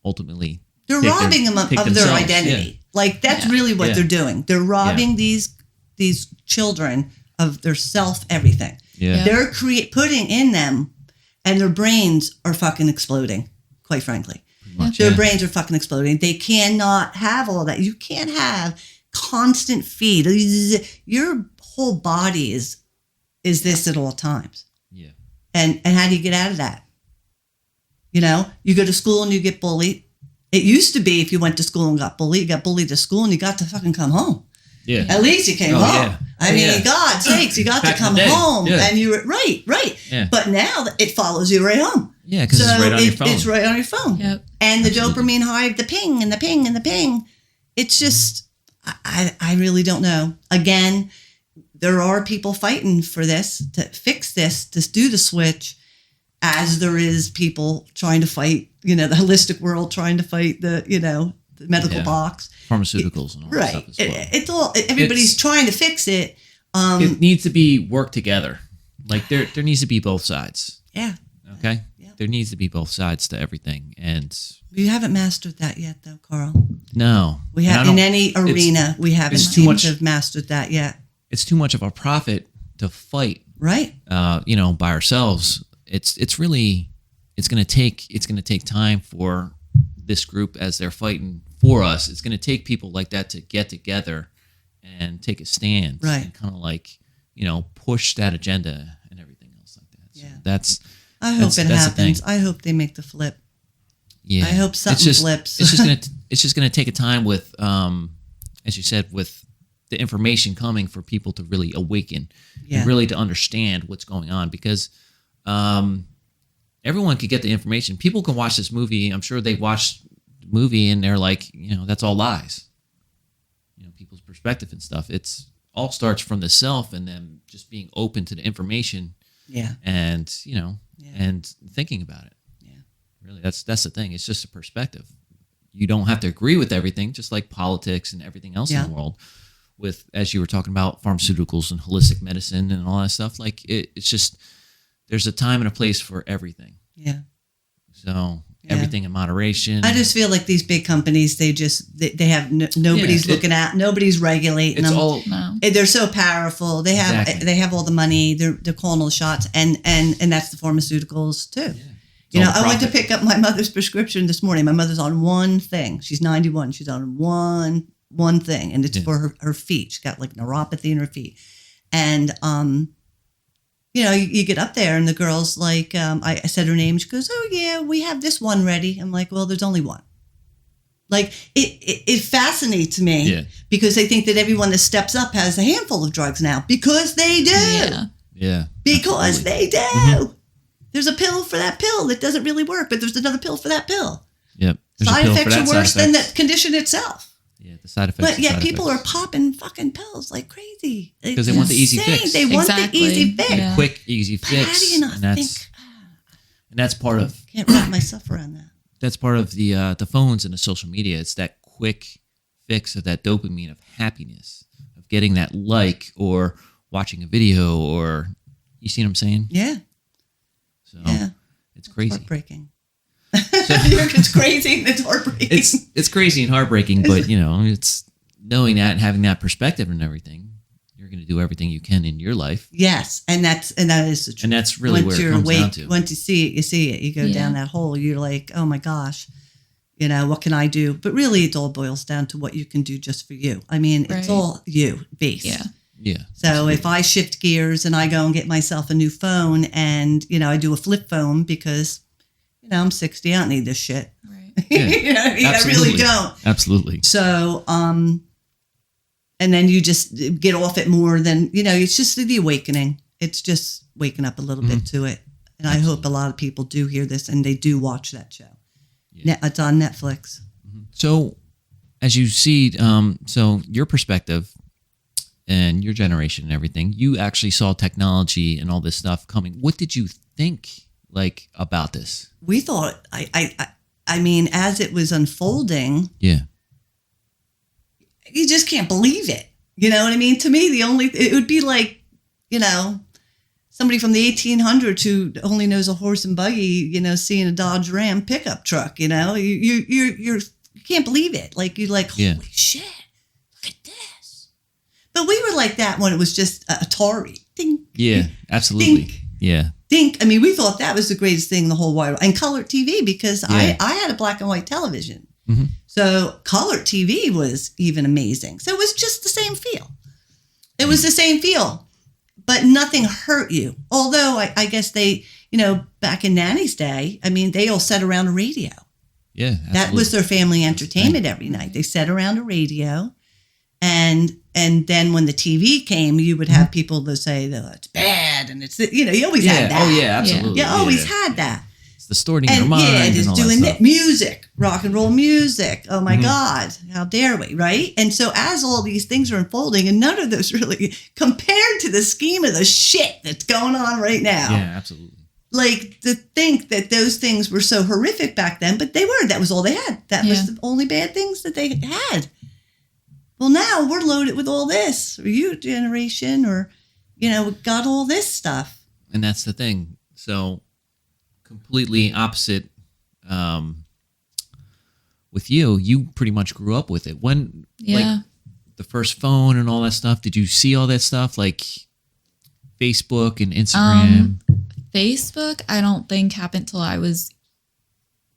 [SPEAKER 1] ultimately
[SPEAKER 2] They're
[SPEAKER 1] take
[SPEAKER 2] robbing them
[SPEAKER 1] take
[SPEAKER 2] of their
[SPEAKER 1] themselves.
[SPEAKER 2] identity.
[SPEAKER 1] Yeah.
[SPEAKER 2] Like, that's really what
[SPEAKER 1] Yeah.
[SPEAKER 2] they're doing. They're robbing these children of their self everything.
[SPEAKER 1] Yeah.
[SPEAKER 2] They're putting in them, and their brains are fucking exploding, quite frankly.
[SPEAKER 1] Much,
[SPEAKER 2] Their
[SPEAKER 1] yeah.
[SPEAKER 2] brains are fucking exploding. They cannot have all that. You can't have constant feed. Your whole body is this at all times.
[SPEAKER 1] Yeah.
[SPEAKER 2] And how do you get out of that? You go to school and you get bullied. It used to be if you went to school and got bullied, you got bullied to school and you got to fucking come home.
[SPEAKER 1] Yeah.
[SPEAKER 2] At least you came
[SPEAKER 1] Oh,
[SPEAKER 2] home.
[SPEAKER 1] yeah.
[SPEAKER 2] I
[SPEAKER 1] Oh,
[SPEAKER 2] mean,
[SPEAKER 1] yeah.
[SPEAKER 2] God's sakes, you got
[SPEAKER 1] Back
[SPEAKER 2] to
[SPEAKER 1] in
[SPEAKER 2] come
[SPEAKER 1] the day.
[SPEAKER 2] home.
[SPEAKER 1] Yeah.
[SPEAKER 2] And you were, right.
[SPEAKER 1] Yeah.
[SPEAKER 2] But now it follows you right home.
[SPEAKER 1] Yeah, because it's right on your phone.
[SPEAKER 2] It's right on your phone.
[SPEAKER 3] Yep.
[SPEAKER 2] And the
[SPEAKER 1] Absolutely.
[SPEAKER 2] dopamine high, the ping and the ping and the ping. It's just, I really don't know. Again, there are people fighting for this, to fix this, to do the switch, as there is people trying to fight, the holistic world, trying to fight the medical
[SPEAKER 1] Yeah.
[SPEAKER 2] box.
[SPEAKER 1] Pharmaceuticals and all that
[SPEAKER 2] Right.
[SPEAKER 1] stuff as well.
[SPEAKER 2] It's all, everybody's trying to fix it.
[SPEAKER 1] It needs to be worked together. Like there needs to be both sides.
[SPEAKER 2] Yeah.
[SPEAKER 1] Okay?
[SPEAKER 2] Yeah.
[SPEAKER 1] There needs to be both sides to everything. And
[SPEAKER 2] We haven't mastered that yet, though, Carl.
[SPEAKER 1] no.
[SPEAKER 2] We
[SPEAKER 1] And I
[SPEAKER 2] have
[SPEAKER 1] don't-
[SPEAKER 2] in any arena. We haven't
[SPEAKER 1] it's too
[SPEAKER 2] seemed
[SPEAKER 1] much-
[SPEAKER 2] to have mastered that yet.
[SPEAKER 1] It's too much of a profit to fight
[SPEAKER 2] Right.
[SPEAKER 1] by ourselves. It's really it's gonna take time for this group as they're fighting for us. It's gonna take people like that to get together and take a stand.
[SPEAKER 2] Right.
[SPEAKER 1] And kind of like, push that agenda and everything else like that. So
[SPEAKER 2] Yeah.
[SPEAKER 1] that's
[SPEAKER 2] I hope it
[SPEAKER 1] that's the thing.
[SPEAKER 2] happens. I hope they make the flip.
[SPEAKER 1] Yeah,
[SPEAKER 2] I hope something flips.
[SPEAKER 1] It's just gonna take a time with, as you said, with the information coming for people to really awaken
[SPEAKER 2] Yeah.
[SPEAKER 1] and really to understand what's going on, because everyone could get the information. People can watch this movie. I'm sure they watched the movie and they're like, that's all lies. People's perspective and stuff. It's all starts from the self and then just being open to the information.
[SPEAKER 2] Yeah.
[SPEAKER 1] And
[SPEAKER 2] Yeah.
[SPEAKER 1] and thinking about it.
[SPEAKER 2] Yeah.
[SPEAKER 1] Really, that's the thing. It's just a perspective. You don't have to agree with everything, just like politics and everything else
[SPEAKER 2] Yeah.
[SPEAKER 1] in the world. With, as you were talking about, pharmaceuticals and holistic medicine and all that stuff, like it's just there's a time and a place for everything.
[SPEAKER 2] Yeah.
[SPEAKER 1] So
[SPEAKER 2] Yeah.
[SPEAKER 1] everything in moderation.
[SPEAKER 2] I just feel like these big companies, they have nobody's
[SPEAKER 1] Yeah,
[SPEAKER 2] looking at, nobody's regulating
[SPEAKER 1] it's
[SPEAKER 2] them.
[SPEAKER 1] all
[SPEAKER 3] No.
[SPEAKER 2] They're so powerful. They have
[SPEAKER 1] Exactly.
[SPEAKER 2] all the money. They're calling all the shots, and that's the pharmaceuticals too.
[SPEAKER 1] it's all
[SPEAKER 2] I went to
[SPEAKER 1] profit.
[SPEAKER 2] pick up my mother's prescription this morning. My mother's on one thing. She's 91. She's on one thing, and it's
[SPEAKER 1] Yeah.
[SPEAKER 2] for her feet. She's got like neuropathy in her feet, and you get up there, and the girl's like, I said her name. She goes, "Oh yeah, we have this one ready." I'm like, "Well, there's only one." Like it fascinates me
[SPEAKER 1] Yeah.
[SPEAKER 2] because they think that everyone that steps up has a handful of drugs now, because they do.
[SPEAKER 3] Yeah.
[SPEAKER 1] Yeah.
[SPEAKER 2] Because
[SPEAKER 1] absolutely.
[SPEAKER 2] they do.
[SPEAKER 1] Mm-hmm.
[SPEAKER 2] There's a pill for that pill that doesn't really work, but there's another pill for that pill.
[SPEAKER 1] Yep. There's a
[SPEAKER 2] Side
[SPEAKER 1] pill for
[SPEAKER 2] effects
[SPEAKER 1] that,
[SPEAKER 2] are
[SPEAKER 1] side
[SPEAKER 2] worse than
[SPEAKER 1] effects.
[SPEAKER 2] the condition itself.
[SPEAKER 1] Yeah, the side effects.
[SPEAKER 2] But
[SPEAKER 1] the
[SPEAKER 2] yet
[SPEAKER 1] side
[SPEAKER 2] people are
[SPEAKER 1] effects.
[SPEAKER 2] popping fucking pills like crazy.
[SPEAKER 1] Because they want the easy
[SPEAKER 2] Insane.
[SPEAKER 1] fix.
[SPEAKER 2] They want the
[SPEAKER 3] Exactly.
[SPEAKER 2] easy fix.
[SPEAKER 3] Yeah.
[SPEAKER 1] Quick, easy
[SPEAKER 2] But
[SPEAKER 1] fix.
[SPEAKER 2] how do you not
[SPEAKER 1] and
[SPEAKER 2] think?
[SPEAKER 1] that's part of
[SPEAKER 2] Can't wrap myself around that.
[SPEAKER 1] that's part of the phones and the social media. It's that quick fix of that dopamine of happiness, of getting that like or watching a video, or you see what I'm saying?
[SPEAKER 2] Yeah.
[SPEAKER 1] So
[SPEAKER 2] Yeah.
[SPEAKER 1] it's crazy.
[SPEAKER 2] Heartbreaking. It's crazy and it's heartbreaking.
[SPEAKER 1] It's crazy and heartbreaking, but it's knowing that and having that perspective and everything. You're going to do everything you can in your life,
[SPEAKER 2] Yes, and that is the truth.
[SPEAKER 1] and that's really
[SPEAKER 2] Once
[SPEAKER 1] where it
[SPEAKER 2] you're
[SPEAKER 1] comes
[SPEAKER 2] awake,
[SPEAKER 1] down to.
[SPEAKER 2] once you see it, you see it. You go
[SPEAKER 3] Yeah.
[SPEAKER 2] down that hole. You're like, oh my gosh, What can I do? But really, it all boils down to what you can do just for you. I mean, it's all you based.
[SPEAKER 3] Yeah.
[SPEAKER 1] Yeah.
[SPEAKER 2] So
[SPEAKER 1] absolutely.
[SPEAKER 2] if I shift gears and I go and get myself a new phone and, I do a flip phone because, I'm 60, I don't need this shit.
[SPEAKER 3] Right.
[SPEAKER 1] Yeah,
[SPEAKER 2] You know what I mean? I
[SPEAKER 1] absolutely.
[SPEAKER 2] really don't.
[SPEAKER 1] Absolutely.
[SPEAKER 2] So, and then you just get off it more than, it's just the awakening. It's just waking up a little bit to it. And I hope a lot of people do hear this and they do watch that show.
[SPEAKER 1] Yeah.
[SPEAKER 2] It's on Netflix.
[SPEAKER 1] So, as you see, so your perspective and your generation and everything, you actually saw technology and all this stuff coming. What did you think about this?
[SPEAKER 2] We thought, I mean, as it was unfolding,
[SPEAKER 1] Yeah.
[SPEAKER 2] you just can't believe it. You know what I mean? To me, it would be like, somebody from the 1800s who only knows a horse and buggy, seeing a Dodge Ram pickup truck, you can't believe it. Like, you're like, holy shit, look at this. But we were like that when it was just Atari. Dink.
[SPEAKER 1] Yeah, absolutely.
[SPEAKER 2] Dink.
[SPEAKER 1] Yeah.
[SPEAKER 2] Dink. I mean, we thought that was the greatest thing in the whole wide world. And color TV, because
[SPEAKER 1] Yeah.
[SPEAKER 2] I had a black and white television.
[SPEAKER 1] Mm-hmm.
[SPEAKER 2] So color TV was even amazing. So it was just the same feel. It was the same feel. But nothing hurt you. Although I guess they, back in Nanny's day, I mean, they all sat around a radio.
[SPEAKER 1] Yeah. Absolutely.
[SPEAKER 2] That was their family entertainment every night. They sat around a radio. And then when the TV came, you would have people that say, that it's bad. And it's, you always had that.
[SPEAKER 1] Oh, yeah, absolutely.
[SPEAKER 2] You always had that.
[SPEAKER 1] It's distorting your mind.
[SPEAKER 2] Yeah,
[SPEAKER 1] and
[SPEAKER 2] just
[SPEAKER 1] all
[SPEAKER 2] doing
[SPEAKER 1] that stuff.
[SPEAKER 2] music, rock and roll music. Oh my God, how dare we, right? And so as all these things are unfolding, and none of those really compared to the scheme of the shit that's going on right now.
[SPEAKER 1] Yeah, absolutely.
[SPEAKER 2] Like, to think that those things were so horrific back then, but they weren't. That was all they had. That was the only bad things that they had. Well, now we're loaded with all this, or you generation, or, got all this stuff.
[SPEAKER 1] And that's the thing. So, completely opposite with you pretty much grew up with it. When, the first phone and all that stuff, did you see all that stuff, like Facebook and Instagram?
[SPEAKER 3] Facebook, I don't think happened till I was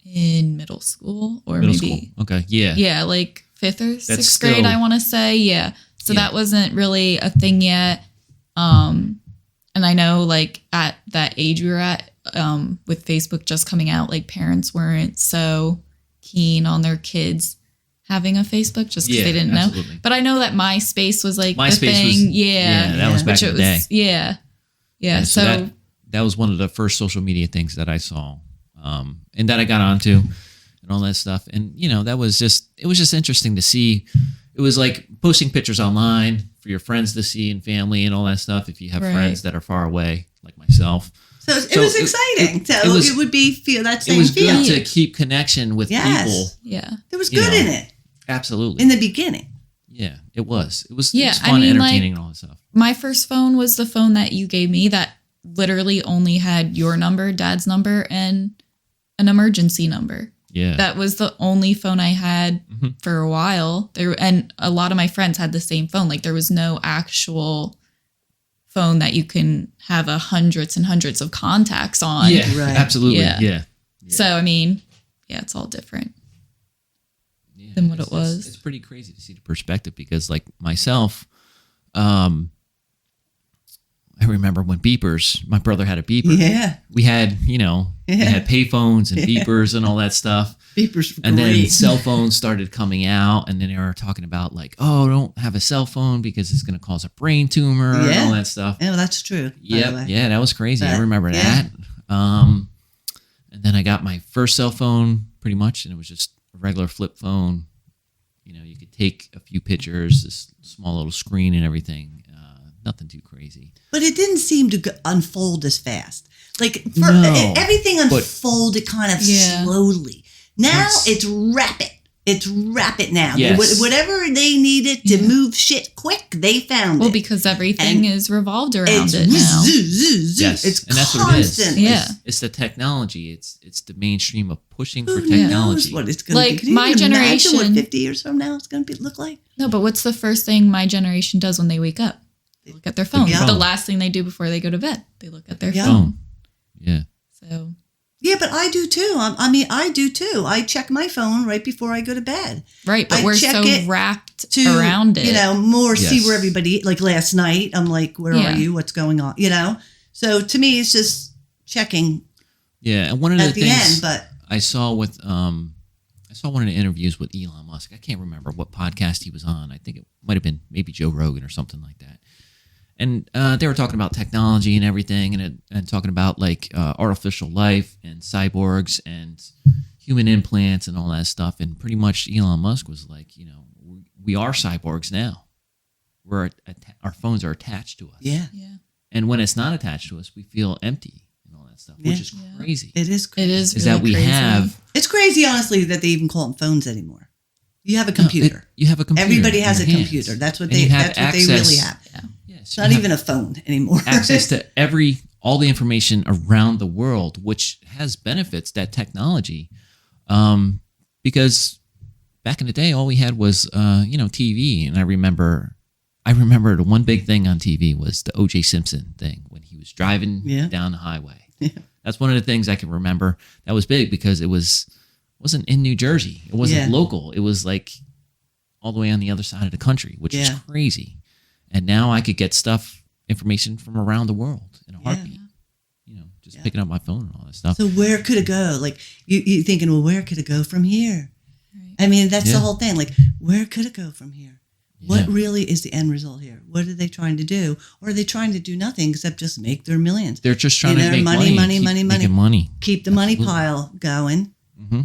[SPEAKER 3] in middle school or
[SPEAKER 1] Middle
[SPEAKER 3] maybe.
[SPEAKER 1] school. Okay, yeah.
[SPEAKER 3] Yeah, like 5th or 6th
[SPEAKER 1] still-
[SPEAKER 3] grade, I want to say. Yeah. So that wasn't really a thing yet. And I know, like, at that age we were at, with Facebook just coming out, like, parents weren't so keen on their kids having a Facebook just because they didn't know. But I know that MySpace was, like, the thing.
[SPEAKER 1] That was back in the day.
[SPEAKER 3] Yeah. Yeah.
[SPEAKER 1] So that was one of the first social media things that I saw, and that I got onto, and all that stuff. And it was just interesting to see. It was like posting pictures online for your friends to see and family and all that stuff. If you have friends that are far away, like myself.
[SPEAKER 2] So it was exciting. It would be that same
[SPEAKER 1] It was
[SPEAKER 2] feel.
[SPEAKER 1] good to keep connection with people.
[SPEAKER 3] Yeah.
[SPEAKER 2] There was good in it.
[SPEAKER 1] Absolutely.
[SPEAKER 2] In the beginning.
[SPEAKER 1] Yeah, it was. It was
[SPEAKER 3] Yeah,
[SPEAKER 1] fun, entertaining, and all that stuff.
[SPEAKER 3] My first phone was the phone that you gave me that literally only had your number, Dad's number, and an emergency number.
[SPEAKER 1] Yeah.
[SPEAKER 3] That was the only phone I had for a while. And a lot of my friends had the same phone. Like, there was no actual phone that you can have hundreds and hundreds of contacts on.
[SPEAKER 1] Yeah,
[SPEAKER 2] Right.
[SPEAKER 1] absolutely. Yeah.
[SPEAKER 3] So, I mean, it's all different than what it was.
[SPEAKER 1] It's pretty crazy to see the perspective because, like myself, I remember when beepers, my brother had a beeper.
[SPEAKER 2] Yeah.
[SPEAKER 1] We had, we had payphones and beepers and all that stuff.
[SPEAKER 2] Beepers were
[SPEAKER 1] And then
[SPEAKER 2] great.
[SPEAKER 1] cell phones started coming out, and then they were talking about, like, oh, don't have a cell phone because it's going to cause a brain tumor and all that stuff.
[SPEAKER 2] Oh, that's true.
[SPEAKER 1] Yep. Yeah, that was crazy. I
[SPEAKER 2] But,
[SPEAKER 1] remember that. And then I got my first cell phone pretty much, and it was just a regular flip phone. You could take a few pictures, this small little screen and everything. Nothing too crazy.
[SPEAKER 2] But it didn't seem to unfold as fast. Like, everything unfolded kind of slowly. Now it's rapid. It's rapid now.
[SPEAKER 1] Yes.
[SPEAKER 2] Whatever they needed to move shit quick, they found it.
[SPEAKER 3] Well, because everything is revolved around it now.
[SPEAKER 1] Yes,
[SPEAKER 2] It's
[SPEAKER 1] and that's
[SPEAKER 2] constant.
[SPEAKER 1] what it is.
[SPEAKER 3] Yeah.
[SPEAKER 1] It's the technology. It's the mainstream of pushing for
[SPEAKER 2] Who
[SPEAKER 1] technology.
[SPEAKER 2] knows what it's going to
[SPEAKER 3] Like,
[SPEAKER 2] be? Can you
[SPEAKER 3] my
[SPEAKER 2] even imagine what
[SPEAKER 3] generation-
[SPEAKER 2] 50 years from now it's going to look like?
[SPEAKER 3] No, but what's the first thing my generation does when they wake up? They look at their phone.
[SPEAKER 2] Yeah.
[SPEAKER 3] The last thing they do before they go to bed, they look at their
[SPEAKER 2] Yeah.
[SPEAKER 3] phone.
[SPEAKER 1] Phone. Yeah.
[SPEAKER 3] So
[SPEAKER 2] Yeah, but I do too. I do too. I check my phone right before I go to bed.
[SPEAKER 3] Right, but
[SPEAKER 2] I
[SPEAKER 3] we're
[SPEAKER 2] check
[SPEAKER 3] so
[SPEAKER 2] it
[SPEAKER 3] wrapped
[SPEAKER 2] to,
[SPEAKER 3] around it.
[SPEAKER 2] More see
[SPEAKER 1] Yes.
[SPEAKER 2] where everybody, like last night, I'm like, where
[SPEAKER 3] Yeah.
[SPEAKER 2] are you? What's going on? So to me, it's just checking
[SPEAKER 1] Yeah, and one of the
[SPEAKER 2] at the
[SPEAKER 1] things
[SPEAKER 2] end, but
[SPEAKER 1] I saw with I saw one of the interviews with Elon Musk. I can't remember what podcast he was on. I think it might have been maybe Joe Rogan or something like that. And they were talking about technology and everything, and talking about like artificial life and cyborgs and human implants and all that stuff. And pretty much Elon Musk was like, we are cyborgs now. Our phones are attached to us.
[SPEAKER 2] yeah,
[SPEAKER 1] And when it's not attached to us, we feel empty and all that stuff, which is crazy.
[SPEAKER 2] it is.
[SPEAKER 3] It is
[SPEAKER 1] Is
[SPEAKER 3] really
[SPEAKER 1] that we
[SPEAKER 3] crazy.
[SPEAKER 1] have
[SPEAKER 2] It's crazy, honestly, that they even call them phones anymore. You have a computer.
[SPEAKER 1] you have a computer.
[SPEAKER 2] Everybody
[SPEAKER 1] in
[SPEAKER 2] has a
[SPEAKER 1] your hands.
[SPEAKER 2] computer. That's what
[SPEAKER 1] And you have
[SPEAKER 2] That's what they
[SPEAKER 1] access-
[SPEAKER 2] really have.
[SPEAKER 1] Yes,
[SPEAKER 2] It's
[SPEAKER 1] you
[SPEAKER 2] not
[SPEAKER 1] have
[SPEAKER 2] even a phone anymore.
[SPEAKER 1] access to all the information around the world, which has benefits, that technology. Because back in the day, all we had was TV, and I remember the one big thing on TV was the O.J. Simpson thing when he was driving down the highway.
[SPEAKER 2] Yeah.
[SPEAKER 1] That's one of the things I can remember. That was big because it wasn't in New Jersey. It wasn't local. It was like all the way on the other side of the country, which is crazy. And now I could get information from around the world in a heartbeat. Just picking up my phone and all that stuff.
[SPEAKER 2] So where could it go? Like you thinking, well, where could it go from here?
[SPEAKER 3] Right.
[SPEAKER 2] I mean, that's the whole thing. Like, where could it go from here? What
[SPEAKER 1] Yeah.
[SPEAKER 2] really is the end result here? What are they trying to do? Or are they trying to do nothing except just make their millions?
[SPEAKER 1] They're just trying to make
[SPEAKER 2] money,
[SPEAKER 1] money,
[SPEAKER 2] money,
[SPEAKER 1] keep
[SPEAKER 2] money,
[SPEAKER 1] making money.
[SPEAKER 2] Keep the money
[SPEAKER 1] Absolutely.
[SPEAKER 2] pile going.
[SPEAKER 1] hmm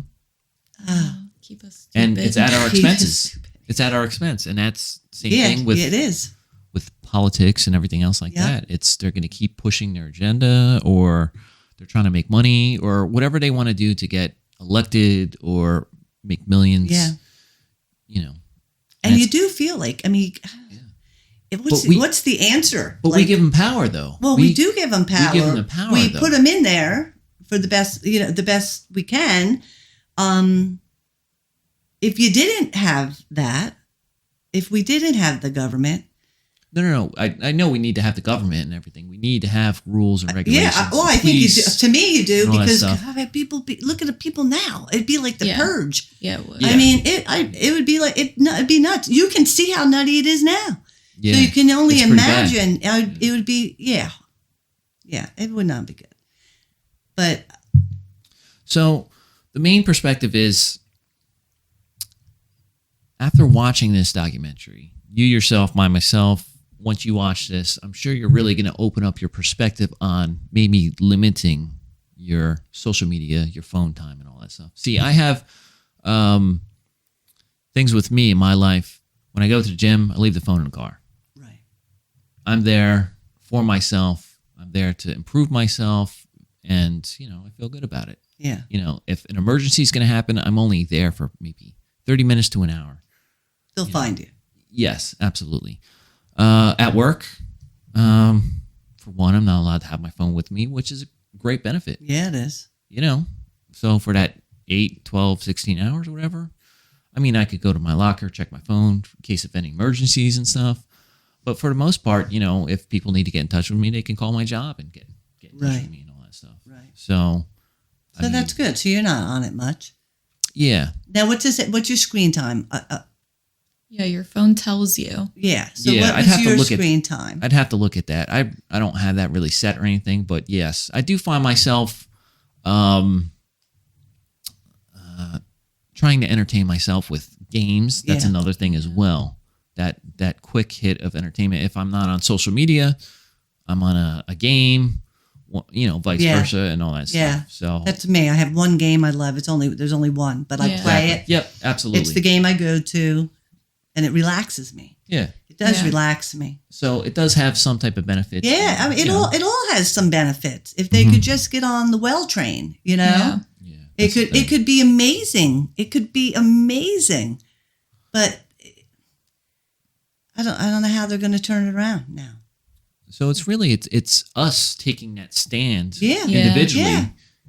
[SPEAKER 3] Keep us stupid.
[SPEAKER 1] And it's at our
[SPEAKER 2] Keep us
[SPEAKER 1] expenses.
[SPEAKER 2] stupid.
[SPEAKER 1] It's at our expense, and that's the same
[SPEAKER 2] Yeah,
[SPEAKER 1] thing with
[SPEAKER 2] it is.
[SPEAKER 1] with politics and everything else like
[SPEAKER 2] Yeah.
[SPEAKER 1] that. They're going to keep pushing their agenda, or they're trying to make money, or whatever they want to do to get elected or make millions.
[SPEAKER 2] Yeah. And
[SPEAKER 1] it's-
[SPEAKER 2] you do feel like,
[SPEAKER 1] But we-
[SPEAKER 2] what's the answer?
[SPEAKER 1] But we give them power, though.
[SPEAKER 2] Well, we do give them power.
[SPEAKER 1] We give them the power.
[SPEAKER 2] We
[SPEAKER 1] though.
[SPEAKER 2] put them in there for the best, the best we can. If you didn't have that, if we didn't have the government,
[SPEAKER 1] No. I know we need to have the government and everything. We need to have rules and regulations.
[SPEAKER 2] yeah. Well, I
[SPEAKER 1] and
[SPEAKER 2] think you do.
[SPEAKER 1] police.
[SPEAKER 2] To me, you do
[SPEAKER 1] and all that
[SPEAKER 2] because
[SPEAKER 1] stuff.
[SPEAKER 2] God, look at the people now. It'd be like the
[SPEAKER 3] Yeah.
[SPEAKER 2] purge.
[SPEAKER 3] Yeah, it would.
[SPEAKER 1] Yeah.
[SPEAKER 2] I mean, it would be like it'd be nuts. You can see how nutty it is now.
[SPEAKER 1] Yeah.
[SPEAKER 2] So you can only
[SPEAKER 1] It's pretty bad.
[SPEAKER 2] imagine. It would be yeah. It would not be good. But
[SPEAKER 1] So the main perspective is, after watching this documentary, you yourself, myself, once you watch this, I'm sure you're really going to open up your perspective on maybe limiting your social media, your phone time, and all that stuff. See, I have things with me in my life. When I go to the gym, I leave the phone in the car.
[SPEAKER 2] right.
[SPEAKER 1] I'm there for myself. I'm there to improve myself, and I feel good about it.
[SPEAKER 2] Yeah.
[SPEAKER 1] If an emergency is going to happen, I'm only there for maybe 30 minutes to an hour.
[SPEAKER 2] They'll find you.
[SPEAKER 1] Yes, absolutely. At work, for one, I'm not allowed to have my phone with me, which is a great benefit.
[SPEAKER 2] Yeah, it is.
[SPEAKER 1] So for that 8, 12, 16 hours or whatever, I could go to my locker, check my phone in case of any emergencies and stuff. But for the most part, if people need to get in touch with me, they can call my job and get in touch
[SPEAKER 2] Right.
[SPEAKER 1] with me and all that stuff.
[SPEAKER 2] Right.
[SPEAKER 1] So
[SPEAKER 2] That's good. So you're not on it much.
[SPEAKER 1] yeah.
[SPEAKER 2] Now, what's your screen time?
[SPEAKER 3] Yeah, your phone tells you.
[SPEAKER 2] Yeah. So
[SPEAKER 1] Yeah,
[SPEAKER 2] what
[SPEAKER 1] I'd
[SPEAKER 2] was
[SPEAKER 1] have to
[SPEAKER 2] your
[SPEAKER 1] look at-
[SPEAKER 2] screen time?
[SPEAKER 1] I'd have to look at that. I don't have that really set or anything, but yes, I do find myself trying to entertain myself with games. That's
[SPEAKER 2] Yeah.
[SPEAKER 1] another thing as well. That quick hit of entertainment. If I'm not on social media, I'm on a game, vice
[SPEAKER 2] Yeah.
[SPEAKER 1] versa, and all that stuff.
[SPEAKER 2] Yeah.
[SPEAKER 1] So
[SPEAKER 2] That's me. I have one game I love. There's only one, but I
[SPEAKER 3] Yeah.
[SPEAKER 2] play it.
[SPEAKER 1] Yep, absolutely.
[SPEAKER 2] It's the game I go to, and it relaxes me.
[SPEAKER 1] Yeah.
[SPEAKER 2] It does
[SPEAKER 3] Yeah.
[SPEAKER 2] relax me.
[SPEAKER 1] So it does have some type of benefit.
[SPEAKER 2] Yeah, it all has some benefits. If they could just get on the well train,
[SPEAKER 3] Yeah.
[SPEAKER 1] Yeah.
[SPEAKER 2] it could be amazing. It could be amazing, but I don't know how they're going to turn it around now.
[SPEAKER 1] So it's really it's us taking that stand
[SPEAKER 2] Yeah.
[SPEAKER 3] Yeah.
[SPEAKER 1] individually.
[SPEAKER 2] Yeah.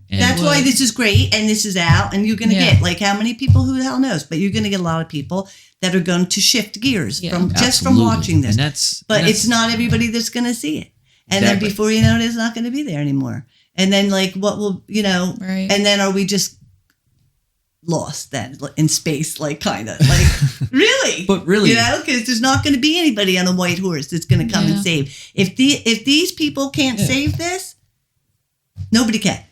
[SPEAKER 1] And
[SPEAKER 2] That's why this is great, and this is out, and you're going to
[SPEAKER 3] Yeah.
[SPEAKER 2] get how many people? Who the hell knows? But you're going to get a lot of people that are going to shift gears
[SPEAKER 3] Yeah.
[SPEAKER 2] from just from
[SPEAKER 1] Absolutely.
[SPEAKER 2] watching this.
[SPEAKER 1] And that's
[SPEAKER 2] But it's not everybody that's going to see it, and
[SPEAKER 1] Exactly.
[SPEAKER 2] then before you know it, it's not going to be there anymore. And then like, what will,
[SPEAKER 3] Right.
[SPEAKER 2] and then are we just lost then in space, like kind of like really,
[SPEAKER 1] But really,
[SPEAKER 2] because there's not going to be anybody on a white horse that's going to come and save. If these people can't save this, nobody can.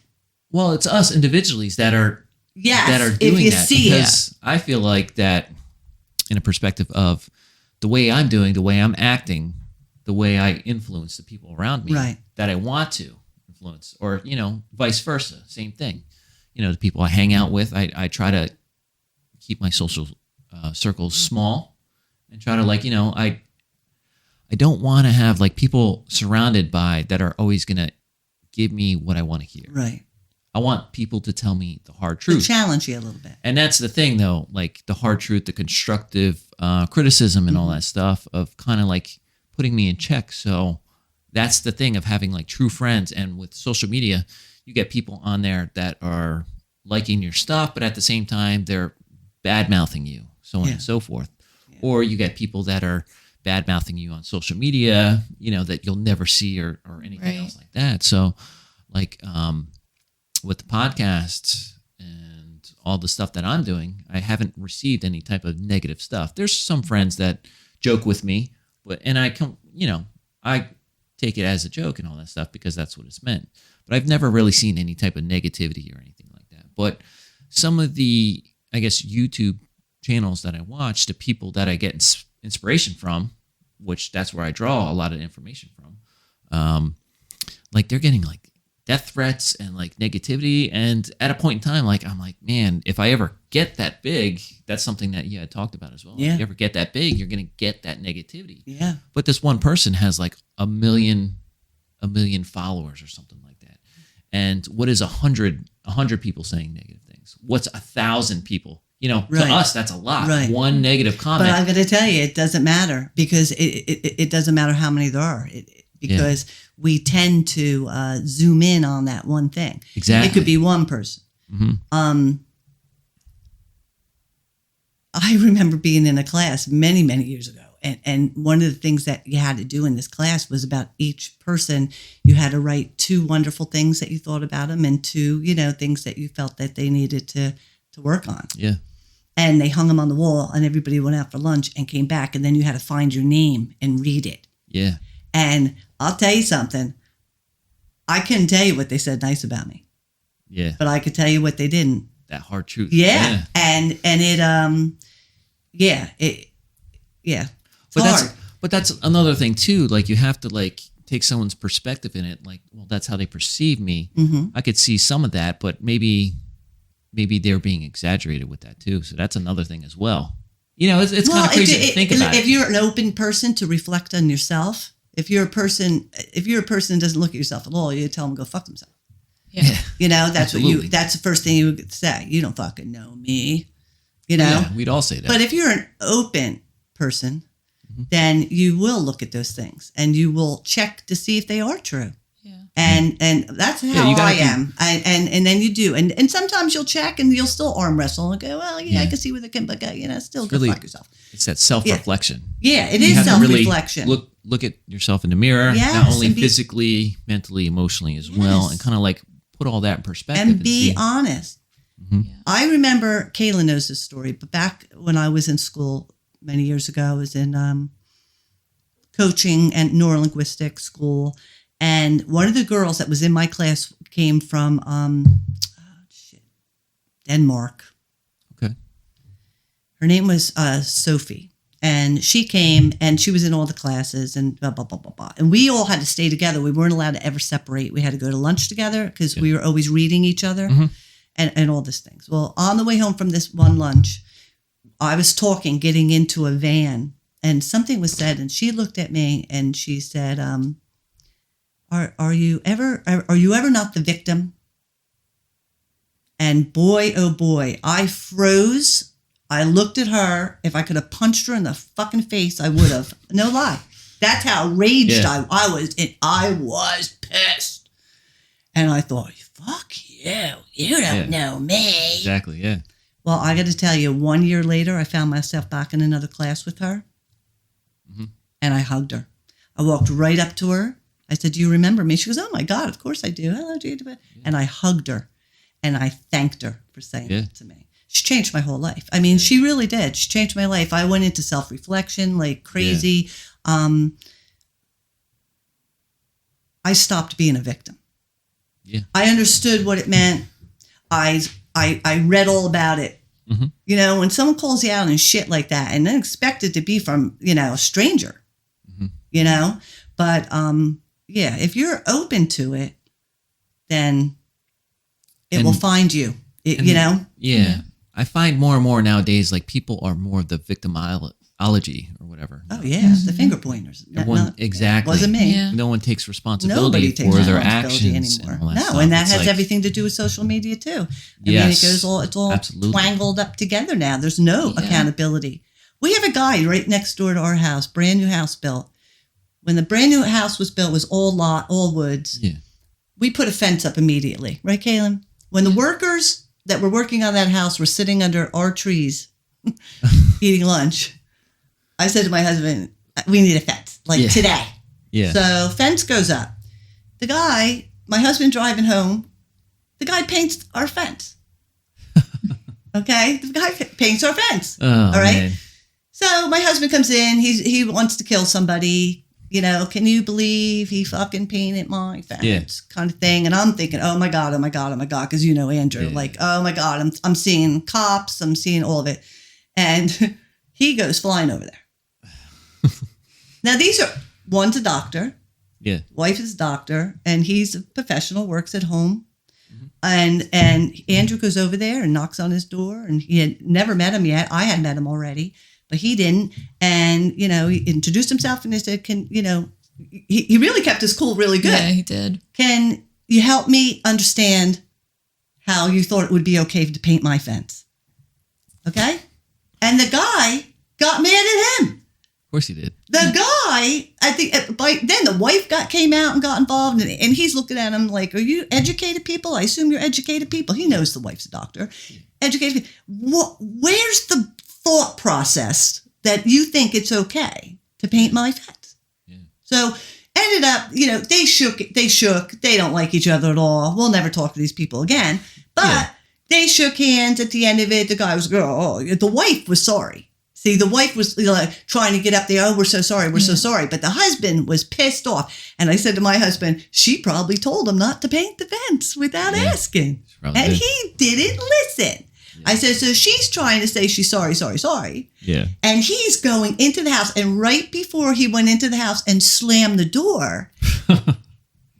[SPEAKER 1] well, it's us individuals that are doing that, because I feel like that in a perspective of the way I'm doing, the way I'm acting, the way I influence the people around me
[SPEAKER 2] Right.
[SPEAKER 1] that I want to influence, or vice versa, same thing. The people I hang out with, I try to keep my social circles small, and try to I don't want to have like people surrounded by that are always going to give me what I want to hear.
[SPEAKER 2] Right.
[SPEAKER 1] I want people to tell me the hard
[SPEAKER 2] To
[SPEAKER 1] truth.
[SPEAKER 2] challenge you a little bit.
[SPEAKER 1] And that's the thing, though, like the hard truth, the constructive criticism and all that stuff of kind of like putting me in check. So that's the thing of having like true friends. And with social media, you get people on there that are liking your stuff, but at the same time, they're bad-mouthing you, so on and so forth. Yeah. Or you get people that are bad-mouthing you on social media, that you'll never see or anything else like that. So like with the podcast and all the stuff that I'm doing, I haven't received any type of negative stuff. There's some friends that joke with me, and I take it as a joke and all that stuff because that's what it's meant. But I've never really seen any type of negativity or anything like that. But some of the, I guess, YouTube channels that I watch, the people that I get inspiration from, which that's where I draw a lot of information from, like they're getting like death threats and like negativity. And at a point in time, like I'm like, man, if I ever get that big, that's something that I talked about as well.
[SPEAKER 2] Yeah.
[SPEAKER 1] If you ever get that big, you're going to get that negativity.
[SPEAKER 2] Yeah.
[SPEAKER 1] But this one person has like a million followers or something like that. And what is 100 people saying negative things? What's 1,000 people? To us, that's a lot.
[SPEAKER 2] Right.
[SPEAKER 1] One negative comment.
[SPEAKER 2] But I'm going to tell you, it doesn't matter because it doesn't matter how many there are. Because we tend to zoom in on that one thing.
[SPEAKER 1] Exactly.
[SPEAKER 2] It could be one person.
[SPEAKER 1] Mm-hmm.
[SPEAKER 2] I remember being in a class many, many years ago. And one of the things that you had to do in this class was about each person. You had to write 2 wonderful things that you thought about them and 2, things that you felt that they needed to work on.
[SPEAKER 1] Yeah.
[SPEAKER 2] And they hung them on the wall and everybody went out for lunch and came back. And then you had to find your name and read it.
[SPEAKER 1] Yeah.
[SPEAKER 2] And I'll tell you something. I couldn't tell you what they said nice about me.
[SPEAKER 1] Yeah.
[SPEAKER 2] But I could tell you what they didn't.
[SPEAKER 1] That hard truth.
[SPEAKER 2] Yeah. And it, yeah.
[SPEAKER 1] But that's another thing too. Like you have to like take someone's perspective in it. Like, well, that's how they perceive me.
[SPEAKER 2] Mm-hmm.
[SPEAKER 1] I could see some of that, but maybe they're being exaggerated with that too. So that's another thing as well. It's kind of crazy to think about.
[SPEAKER 2] If you're an open person to reflect on yourself, if you're a person who doesn't look at yourself at all, you tell them to go fuck themselves.
[SPEAKER 3] Yeah.
[SPEAKER 2] That's that's the first thing you would say. You don't fucking know me.
[SPEAKER 1] Yeah, we'd all say that.
[SPEAKER 2] But if you're an open person, then you will look at those things and you will check to see if they are true.
[SPEAKER 3] Yeah.
[SPEAKER 2] And that's how I am. And then you do. And sometimes you'll check and you'll still arm wrestle and go, well, I can see where they can, but still go fuck yourself.
[SPEAKER 1] It's that self-reflection.
[SPEAKER 2] Yeah, it is self-reflection.
[SPEAKER 1] Really look at yourself in the mirror, not only physically, mentally, emotionally as well, and kind of like put all that in perspective.
[SPEAKER 2] And be honest.
[SPEAKER 1] Mm-hmm.
[SPEAKER 3] Yeah.
[SPEAKER 2] I remember, Kayla knows this story, but back when I was in school many years ago, I was in coaching and neurolinguistics school. And one of the girls that was in my class came from Denmark.
[SPEAKER 1] Okay.
[SPEAKER 2] Her name was Sophie. And she came and she was in all the classes and blah, blah, blah, blah, blah. And we all had to stay together. We weren't allowed to ever separate. We had to go to lunch together because we were always reading each other and all these things. Well, on the way home from this one lunch, I was getting into a van, and something was said. And she looked at me and she said, are you ever not the victim? And boy, oh boy, I froze. I looked at her. If I could have punched her in the fucking face, I would have. No lie. That's how raged I was. And I was pissed. And I thought, fuck you. You don't know me.
[SPEAKER 1] Exactly, yeah.
[SPEAKER 2] Well, I got to tell you, 1 year later, I found myself back in another class with her. Mm-hmm. And I hugged her. I walked right up to her. I said, do you remember me? She goes, oh my God, of course I do. Hello, Gina. And I hugged her and I thanked her for saying that to me. She changed my whole life. I mean, she really did. She changed my life. I went into self-reflection like crazy. I stopped being a victim.
[SPEAKER 1] Yeah.
[SPEAKER 2] I understood what it meant. I read all about it.
[SPEAKER 1] Mm-hmm.
[SPEAKER 2] You know, when someone calls you out and shit like that and then expect it to be from, you know, a stranger, you know, but yeah, if you're open to it, then it will find you, you know?
[SPEAKER 1] Yeah. I find more and more nowadays, like people are more of the victimology or whatever.
[SPEAKER 2] Oh yeah, the finger pointers.
[SPEAKER 1] Exactly.
[SPEAKER 2] Wasn't me.
[SPEAKER 3] Yeah.
[SPEAKER 1] No one takes responsibility
[SPEAKER 2] Nobody takes
[SPEAKER 1] for their
[SPEAKER 2] responsibility
[SPEAKER 1] actions
[SPEAKER 2] anymore.
[SPEAKER 1] and all that stuff.
[SPEAKER 2] And that
[SPEAKER 1] It's
[SPEAKER 2] has
[SPEAKER 1] like,
[SPEAKER 2] everything to do with social media too. I
[SPEAKER 1] Yes,
[SPEAKER 2] mean, it's all
[SPEAKER 1] absolutely.
[SPEAKER 2] twangled up together now. There's no accountability. We have a guy right next door to our house, brand new house built. When the brand new house was built, it was all woods.
[SPEAKER 1] Yeah.
[SPEAKER 2] We put a fence up immediately, right, Kaylin? When the workers that were working on that house were sitting under our trees eating lunch, I said to my husband, we need a fence, like today.
[SPEAKER 1] Yeah.
[SPEAKER 2] So fence goes up. The guy, my husband driving home, the guy paints our fence. Okay? The guy paints our fence.
[SPEAKER 1] Oh,
[SPEAKER 2] all right?
[SPEAKER 1] man.
[SPEAKER 2] So my husband comes in. He wants to kill somebody. You know, can you believe he fucking painted my fence kind of thing? And I'm thinking, oh my God. Because you know Andrew, like, oh my God, I'm seeing cops. I'm seeing all of it. And he goes flying over there. Now, one's a doctor.
[SPEAKER 1] Yeah.
[SPEAKER 2] Wife is a doctor. And he's a professional, works at home. And Andrew goes over there and knocks on his door. And he had never met him yet. I had met him already. But he didn't. And, you know, he introduced himself and he said, he really kept his cool really good.
[SPEAKER 3] Yeah, he did.
[SPEAKER 2] Can you help me understand how you thought it would be okay to paint my fence? Okay? And the guy got mad at him.
[SPEAKER 1] Of course he did.
[SPEAKER 2] The guy, I think, then the wife came out and got involved, and he's looking at him like, are you educated people? I assume you're educated people. He knows the wife's a doctor. Educated people. Where's the thought process that you think it's okay to paint my fence? Yeah. So ended up, you know, they shook. They don't like each other at all. We'll never talk to these people again. But they shook hands at the end of it. The guy was, the wife was sorry. See, the wife was trying to get up there. Oh, we're so sorry. We're so sorry. But the husband was pissed off. And I said to my husband, she probably told him not to paint the fence without asking. And he didn't listen. I said, so she's trying to say she's sorry.
[SPEAKER 1] Yeah.
[SPEAKER 2] And he's going into the house. And right before he went into the house and slammed the door,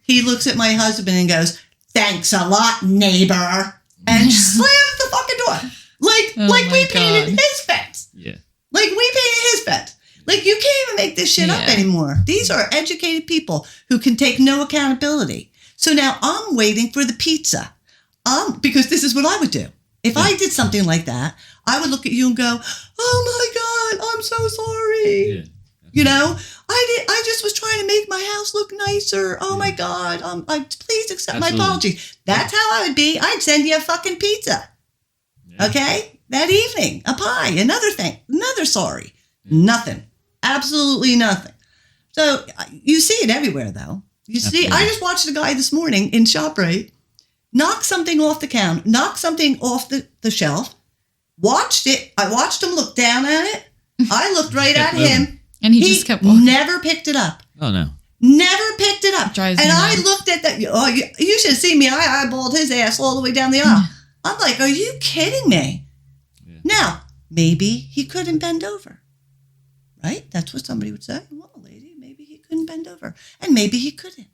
[SPEAKER 2] he looks at my husband and goes, thanks a lot, neighbor. And slams the fucking door. Like we painted his fence.
[SPEAKER 1] Yeah.
[SPEAKER 2] Like we painted his fence. Like you can't even make this shit up anymore. These are educated people who can take no accountability. So now I'm waiting for the pizza. Because this is what I would do. If I did something like that, I would look at you and go, oh my God, I'm so sorry. Yeah. You know, I just was trying to make my house look nicer. Oh my God, please accept my apology. That's how I would be. I'd send you a fucking pizza. Yeah. Okay? That evening, a pie, another sorry. Yeah. Nothing. Absolutely nothing. So you see it everywhere though. You see, I just watched a guy this morning in ShopRite knock something off the counter, knock something off the shelf, watched it. I watched him look down at it. I looked right at him.
[SPEAKER 3] And he just kept walking.
[SPEAKER 2] Never picked it up.
[SPEAKER 1] Oh, no.
[SPEAKER 2] Never picked it up.
[SPEAKER 3] Drives
[SPEAKER 2] and
[SPEAKER 3] me
[SPEAKER 2] I
[SPEAKER 3] nuts.
[SPEAKER 2] looked at that. Oh, you should have seen me. I eyeballed his ass all the way down the aisle. I'm like, are you kidding me? Yeah. Now, maybe he couldn't bend over. Right? That's what somebody would say. Well, lady, maybe he couldn't bend over. And maybe he couldn't.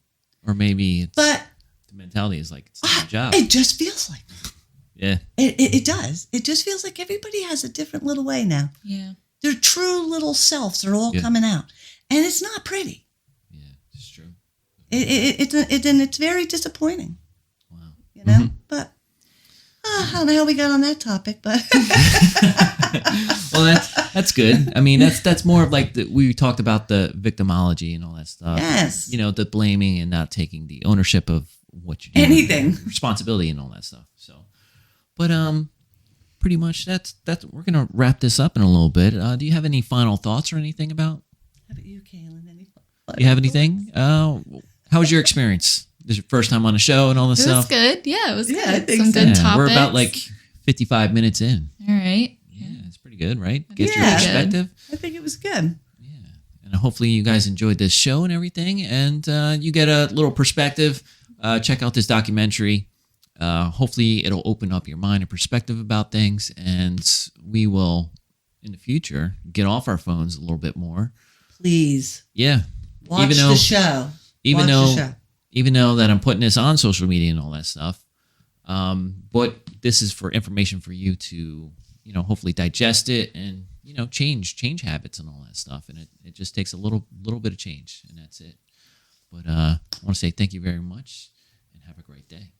[SPEAKER 1] Or maybe it's...
[SPEAKER 2] But...
[SPEAKER 1] mentality is like, it's not your job.
[SPEAKER 2] It just feels like that.
[SPEAKER 1] Yeah.
[SPEAKER 2] It does. It just feels like everybody has a different little way now.
[SPEAKER 3] Yeah.
[SPEAKER 2] Their true little selves are all coming out. And it's not pretty.
[SPEAKER 1] Yeah, it's true.
[SPEAKER 2] It's very disappointing.
[SPEAKER 1] Wow.
[SPEAKER 2] You know? But I don't know how we got on that topic, but
[SPEAKER 1] well, that's good. I mean, that's more of like we talked about the victimology and all that stuff.
[SPEAKER 2] Yes.
[SPEAKER 1] You know, the blaming and not taking the ownership of what you're doing.
[SPEAKER 2] Anything.
[SPEAKER 1] Responsibility and all that stuff. So, but pretty much that's we're gonna wrap this up in a little bit. Do you have any final thoughts or anything about?
[SPEAKER 2] How about you, Kaylin?
[SPEAKER 1] You have anything? How How was your experience? This is your first time on the show and all this
[SPEAKER 3] It was
[SPEAKER 1] stuff?
[SPEAKER 3] good. Yeah, it was
[SPEAKER 2] Yeah, I
[SPEAKER 3] good.
[SPEAKER 2] think
[SPEAKER 3] Some
[SPEAKER 2] so.
[SPEAKER 3] good
[SPEAKER 1] Yeah,
[SPEAKER 3] topics.
[SPEAKER 1] we're about like 55 minutes in.
[SPEAKER 3] All right.
[SPEAKER 1] Yeah, it's pretty good, right? Get your
[SPEAKER 2] Yeah.
[SPEAKER 1] perspective.
[SPEAKER 2] I think it was good.
[SPEAKER 1] Yeah. And hopefully you guys enjoyed this show and everything, and you get a little perspective. Check out this documentary. Hopefully it'll open up your mind and perspective about things, and we will, in the future, get off our phones a little bit more.
[SPEAKER 2] Please
[SPEAKER 1] Yeah.
[SPEAKER 2] watch
[SPEAKER 1] Even though-
[SPEAKER 2] the show.
[SPEAKER 1] Even
[SPEAKER 2] Watch
[SPEAKER 1] though,
[SPEAKER 2] the show.
[SPEAKER 1] even though that I'm putting this on social media and all that stuff, but this is for information for you to, hopefully digest it and, change habits and all that stuff. And it just takes a little bit of change, and that's it. But I want to say thank you very much and have a great day.